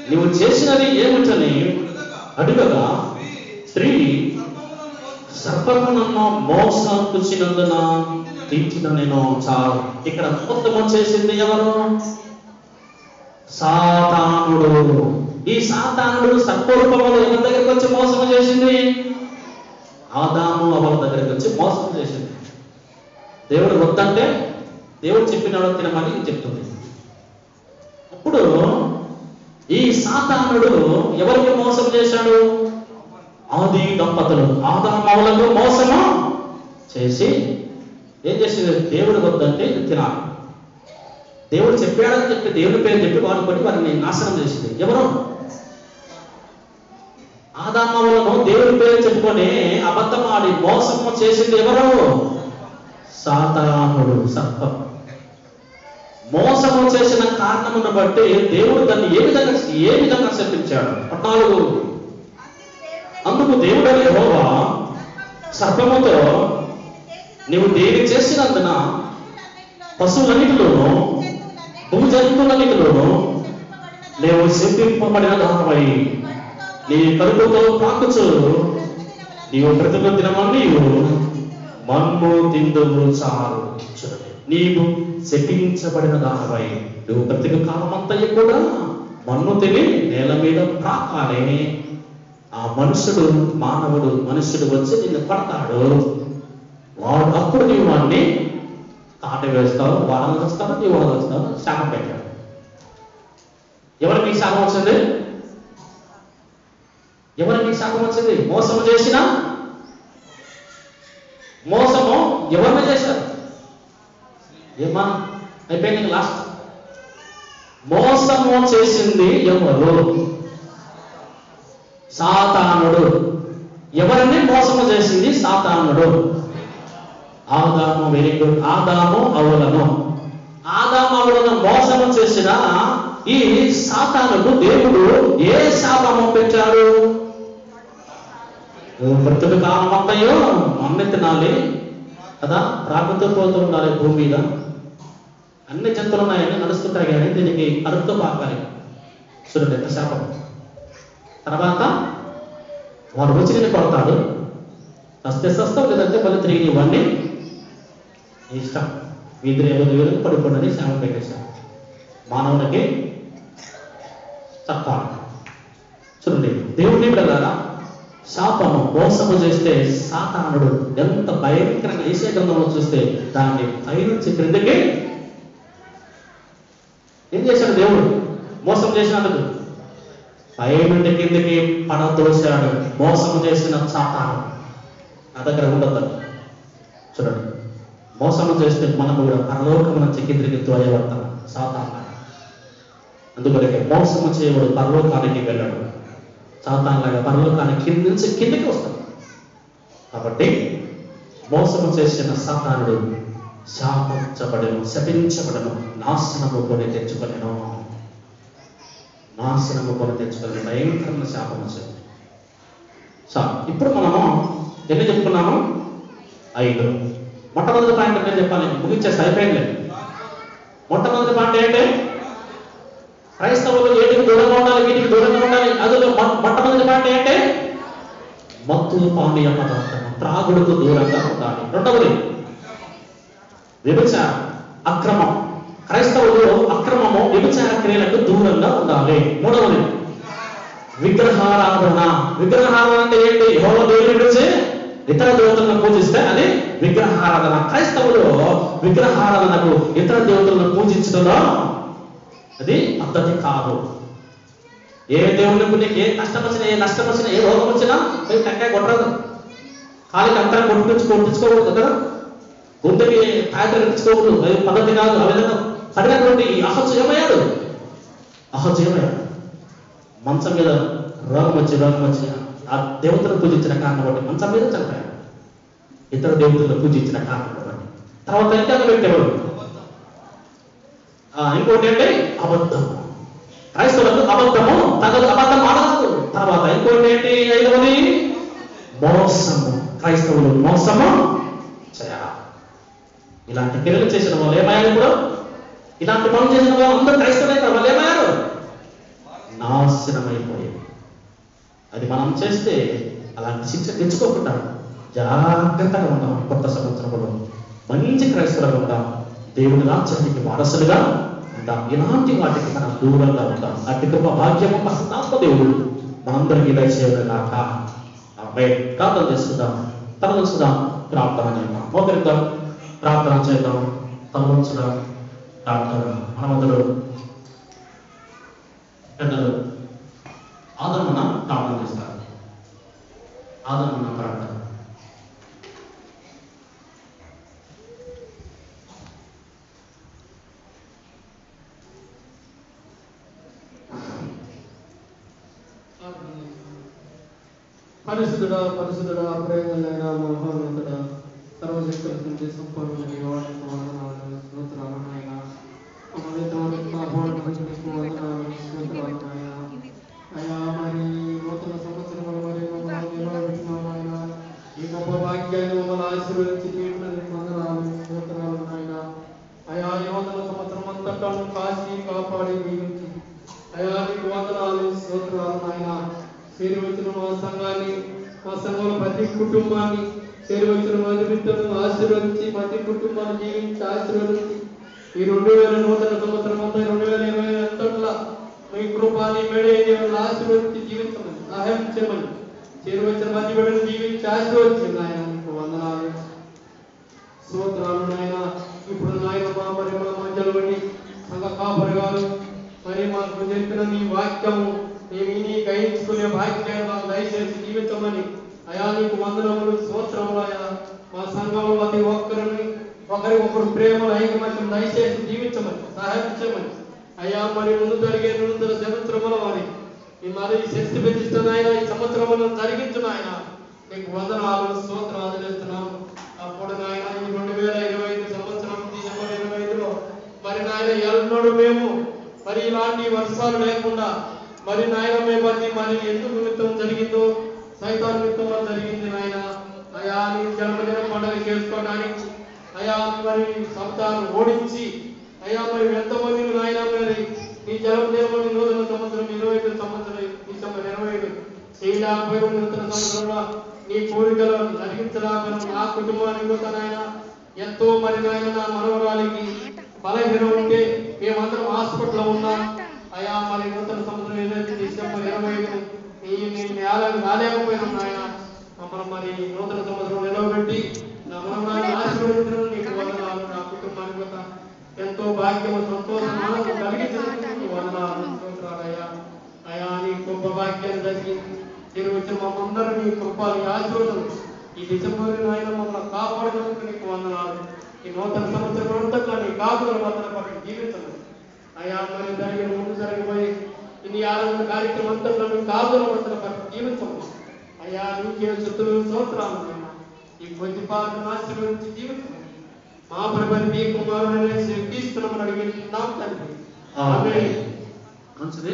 S1: నీవు చేసినది ఏమిటని అడుగగా, స్త్రీ, సర్పము నన్ను మోసపుచ్చినందున తీర్చిన నేను చాలు. ఇక్కడ మొత్తము చేసింది ఎవరు, సాతానుడు. ఈ సాతానుడు సర్పరూపంలో ఎవరి దగ్గరికి వచ్చి మోసం చేసింది, ఆదాము అవ్వల దగ్గరికి వచ్చి మోసం చేసింది. దేవుడు వద్దంటే దేవుడు చెప్పినాడు తినమని చెప్తుంది. అప్పుడు ఈ సాతానుడు ఎవరికి మోసం చేశాడు, ఆది దంపతులు ఆదాము అవ్వలకు మోసము చేసి ఏం చేసింది, దేవుడు వద్దంటే తినాలి, దేవుడు చెప్పాడని చెప్పి దేవుడి పేరు చెప్పి వారిని నాశనం చేసింది. ఎవరు, ఆదాము అవ్వలను దేవుడి పేరు చెప్పుకొని అబద్ధమాడి మోసము చేసింది ఎవరు, సాతానుడు, సర్పం. మోసము చేసిన కారణమును బట్టి దేవుడు దాన్ని ఏ విధంగా శపించాడు. 14, అందుకు దేవుడైన యెహోవా సర్పముతో, నీవు దేని చేసినందున పశువులన్నిటిలోనూ భూజంతువులన్నిటిలోనూ నీవు శపింపబడిన దానమై నీ కడుపుతో పాకుచు నీవు ప్రతిదినము నీవు మన్ను తిందువు చాలు. నీవు శపించబడిన దానివై నువ్వు బ్రతిక కాలమంతయు కూడా మన్ను తిని నేల మీద ప్రాకాలే. ఆ మనుషుడు వచ్చి నిన్ను పడతాడు. వాడు అప్పుడు నీవు వాడిని కాట వేస్తావు, వాడలు వస్తావు, నీవు వాడలు వస్తావు. శాపం పెట్టాడు. ఎవరికి శాపం వచ్చింది? ఎవరికి శాపం వచ్చింది? మోసము చేసిన మోసము ఎవరిని చేశారు? ఏమా అయిపోయింది లాస్ట్. మోసము చేసింది ఎవరు? సాతానుడు. ఎవరిని మోసము చేసింది? సాతానుడు. ఆదాము, వెరీ గుడ్. ఆదాము అవులను మోసము చేసిన ఈ సాతానుడు దేవుడు ఏ శాపము పెట్టాడు? బ్రతుక కాలమంతయు మన్ను తినాలి కదా, ప్రాకృతిక పోతూ ఉండాలి భూమి మీద. అన్ని జంతువులు ఉన్నాయని నడుస్తుంటాయి కానీ దీనికి అరుపుతో పాకాలి. చూడండి ఎంత శాపం. తర్వాత వాడు వచ్చి నేను కొడతాడు. వస్తే సస్తావు, లేదంటే మళ్ళీ తిరిగి ఇవన్నీ ఇష్టం. వీధిని ఎవరు పడిపోండి శాపం పెట్టేశాడు మానవునికి చట్టాలు. చూడండి దేవుని బిడ్డలారా, శాపము మోసము చేస్తే సాతానుడు ఎంత భయంకరంగా యెషయా గ్రంథంలో చూస్తే దాన్ని పైనుంచి క్రిందకి ఏం చేశాడు దేవుడు? మోసం చేసినందుకు పైనుండి కిందకి పడదోశాడు. మోసము చేసిన సాతాను నా దగ్గర ఉండదు. చూడండి, మోసము చేస్తే మనకు కూడా పరలోకం నుంచి కిందికి త్రోయబడతాం సాతాను. అందుకొరకే మోసము చేయవాడు పరలోకానికి వెళ్ళాడు. సాతానులాగా పరలోకానికి కింది నుంచి కిందికి వస్తాడు. కాబట్టి మోసము చేసిన సాతానుడు శాపించబడను, శపించబడను, నాశనము కొని తెచ్చుకొనెను. భయంకరమైన శాపం వచ్చింది. ఇప్పుడు మనము ఎన్ని చెప్పుకున్నాము? 5. మొట్టమొదటి పాయింట్ నేను చెప్పాలి, ముగించేస్తే అయిపోయింది. మొట్టమొదటి పాయింట్ ఏంటి? క్రైస్తవులు వీటికి దూరంగా ఉండాలి, వీటికి దూరంగా ఉండాలి. అందులో మొట్టమొదటి పాయింట్ ఏంటి? మత్తు పానీయ పదార్థం, త్రాగుడుకు దూరంగా ఉండాలి. రెండవది వ్యభిచారం, అక్రమం. క్రైస్తవులు అక్రమము, వ్యభిచార క్రియలకు దూరంగా ఉండాలి. మూడవది విగ్రహారాధన. విగ్రహారాధన అంటే ఏంటి? యెహోవా దేవుని విడిచి ఇతర దేవతలను పూజిస్తే అది విగ్రహారాధన. క్రైస్తవులు విగ్రహారాధనకు ఇతర దేవతలను పూజించడంలో అది పద్ధతి కాదు. ఏ దేవునికి నీకు ఏ కష్టం వచ్చినా, ఏ నష్టం వచ్చినా, ఏ రోగం వచ్చినా టెంకాయ కొట్టరాదు. కాలికి అంతరం కొట్టించుకోకూడదు కదా, గుండెకి తాయత్ర ఇచ్చుకోకూడదు. అది పద్ధతి కాదు. ఆ విధంగా పడినటువంటి అహజు ఏమయ్యాడు? మంచం మీద రోగం వచ్చి ఆ దేవతను పూజించిన కారణం బట్టి మంచం మీద చనిపోయాడు. ఇతర దేవతలను పూజించిన కారణం బట్టి. తర్వాత ఇంకా పెట్టేవాడు. ఇంకోటి అంటే అబద్ధము. క్రైస్తవులకు అబద్ధము తగదు, అబద్ధం ఆడదు. తర్వాత ఇంకోటి ఏంటి? 5వది మోసము. క్రైస్తవులు మోసము చేయాలి. ఇలాంటి క్రియలు చేసిన వాళ్ళు ఏమయ్యారు? ఇప్పుడు ఇలాంటి పనులు చేసిన వాళ్ళు అందరూ క్రైస్తవులే కదా, వాళ్ళు ఏమయ్యారు? నాశనమైపోయారు. అది మనం చేస్తే అలాంటి శిక్ష తెచ్చుకోకుండా జాగ్రత్తగా ఉంటాం. కొత్త సంవత్సరంలో మంచి క్రైస్తవులుగా ఉంటాం. దేవుని రాజ్యానికి వారసులుగా ఉంటాం. ఇలాంటి వాటికి మనం దూరంగా ఉంటాం. అట్టి గొప్ప భాగ్యము పరిశుద్ధాత్మ దేవుడు మనందరికీ దయచేయగాక. ఆమేన్. ప్రార్థన చేసుకుందాం. తలవంచుదాం. ప్రార్థన చేద్దాం. మోకరిద్దాం. ప్రార్థన చేద్దాం. తలవంచుదాం. ప్రార్థన. మనమందరూ పెద్దలు ఆదరణ ప్రార్థన చేస్తారు. ఆదరణ ప్రార్థన.
S2: పరిశుద్ధుడా, ప్రేమలైన మహోన్నతుడా, సర్వశక్తుల సంపూర్ణ అయ్యా, మరి నూతన సంవత్సరం మరి ఈ గొప్ప భాగ్యాన్ని మమ్మల్ని ఆశీర్వదించి వందనాలు నాయన. అయ్యా, ఈ నూతన సంవత్సరం అంతటా కాశీ కాపాడి దీవించి అయ్యా నీకు వందనాలు, స్తోత్రాలు నాయన. చేరి వచ్చిన మా సంఘాన్ని, మా సంఘంలో ప్రతి కుటుంబాన్ని చేరి వచ్చిన మా నిమిత్తం ఆశీర్వదించి, ప్రతి కుటుంబాన్ని జీవించి ఆశీర్వదించి ఈ 2000 నూతన సంవత్సరం అంతా 2020 అంతట్లా మీ కృపాని మేడే దేవుని ఆశీర్వదించి జీవించమని సహాయం చేయమని చేరువచ్చిన మంచి బిడ్డను జీవించి ఆశీర్వదించండి నాయన. మీకు వందనాలు స్తోత్రాలు నాయన. ఇప్పుడు నాయన మా మరి మా మధ్యలో ఉండి సంఘ కాపరి గారు మరి మాకు చెప్పిన నీ వాక్యము మేము విని గ్రహించుకునే భాగ్యాన్ని మాకు దయచేసి జీవించమని అయా నీకు వందనములు స్తోత్రములు. అయా మా సంఘంలో ప్రతి ఒక్కరిని ఒకరికొకరు ప్రేమలు ఐకమత్యం దయచేసి జీవించమని సహాయం చేయమని అయ్యా. మరి ముందు జరిగే నూతన సంవత్సరముల వారి ఈ మరి శక్తి పెంచుతున్న ఆయన ఈ సంవత్సరములను జరిగించిన ఆయన నీకు వందనాలు స్తోత్రాలు చేస్తున్నాము. అప్పుడు నాయన ఈ 2025 సంవత్సరం డిసెంబర్ 25లో మరి నాయన ఎన్నడూ మేము మరి ఇలాంటి వర్షాలు లేకుండా మరి నాయన మేము మరి ఎందుకు నిమిత్తం జరిగిందో సైతాన్ నిమిత్తం జరిగింది నాయన. అయా నీ జన్మదిన పండుగ చేసుకోవడానికి అయా మరి శబ్దాన్ని ఓడించి అయ్యా మరి ఎంతమంది నాయన మరి నీ జన్మదిన నూతన సంవత్సరం 25 సంవత్సరం డిసెంబర్ 25 చేయలేకపోయిన నూతన సంవత్సరంలో నీ కోరికలు జరిగించలేకపోయిన నా కుటుంబానికి నాయన ఎంతో మరి నాయన నా మనవరాలికి బలహీనం ఉంటే మేమందరం హాస్పిటల్లో ఉన్నాం అయ్యా. మరి నూతన సంవత్సరం డిసెంబర్ 25 నేను నేలకు రాలేకపోయినాం నాయన. మమ్మల్ని మరి నూతన సంవత్సరం నిలవబెట్టి నా మనవరాన్ని ఆశీర్వదించడం నీకు వందనాలు. నా కుటుంబానికి ఎంతో భాగ్యము సంతోషం ఆనందం కలిగించడానికి వందనాలు స్తోత్రాలయ్యా. అయా నీ గొప్ప భాగ్యాన్ని జరిగింది తిరిగి మమ్మందరూ నీ కృపని ఆశీర్వదం ఈ డిసెంబర్ నాయన మమ్మల్ని కాపాడడానికి నీకు వందనాలు. ఈ నూతన సంవత్సరం అంతట్లో నీ కాపుదల వందన పట్టి జీవించండి అయా. మరి జరిగిన ముందు జరిగిపోయి ఇన్ని ఆనంద కార్యక్రమం అంతట్లో నీ కాపుదల వందన పట్టి జీవించండి అయ్యా. నీకే స్తుతులు స్తోత్రాలు ఈ కొద్ది పాటను ఆశీర్వదించి జీవించండి. మా ప్రభుని మీ కుమారుడైన యేసు క్రీస్తునామమున అడిగి ఉన్నాం తండ్రి. ఆమేన్.
S1: మంచిది.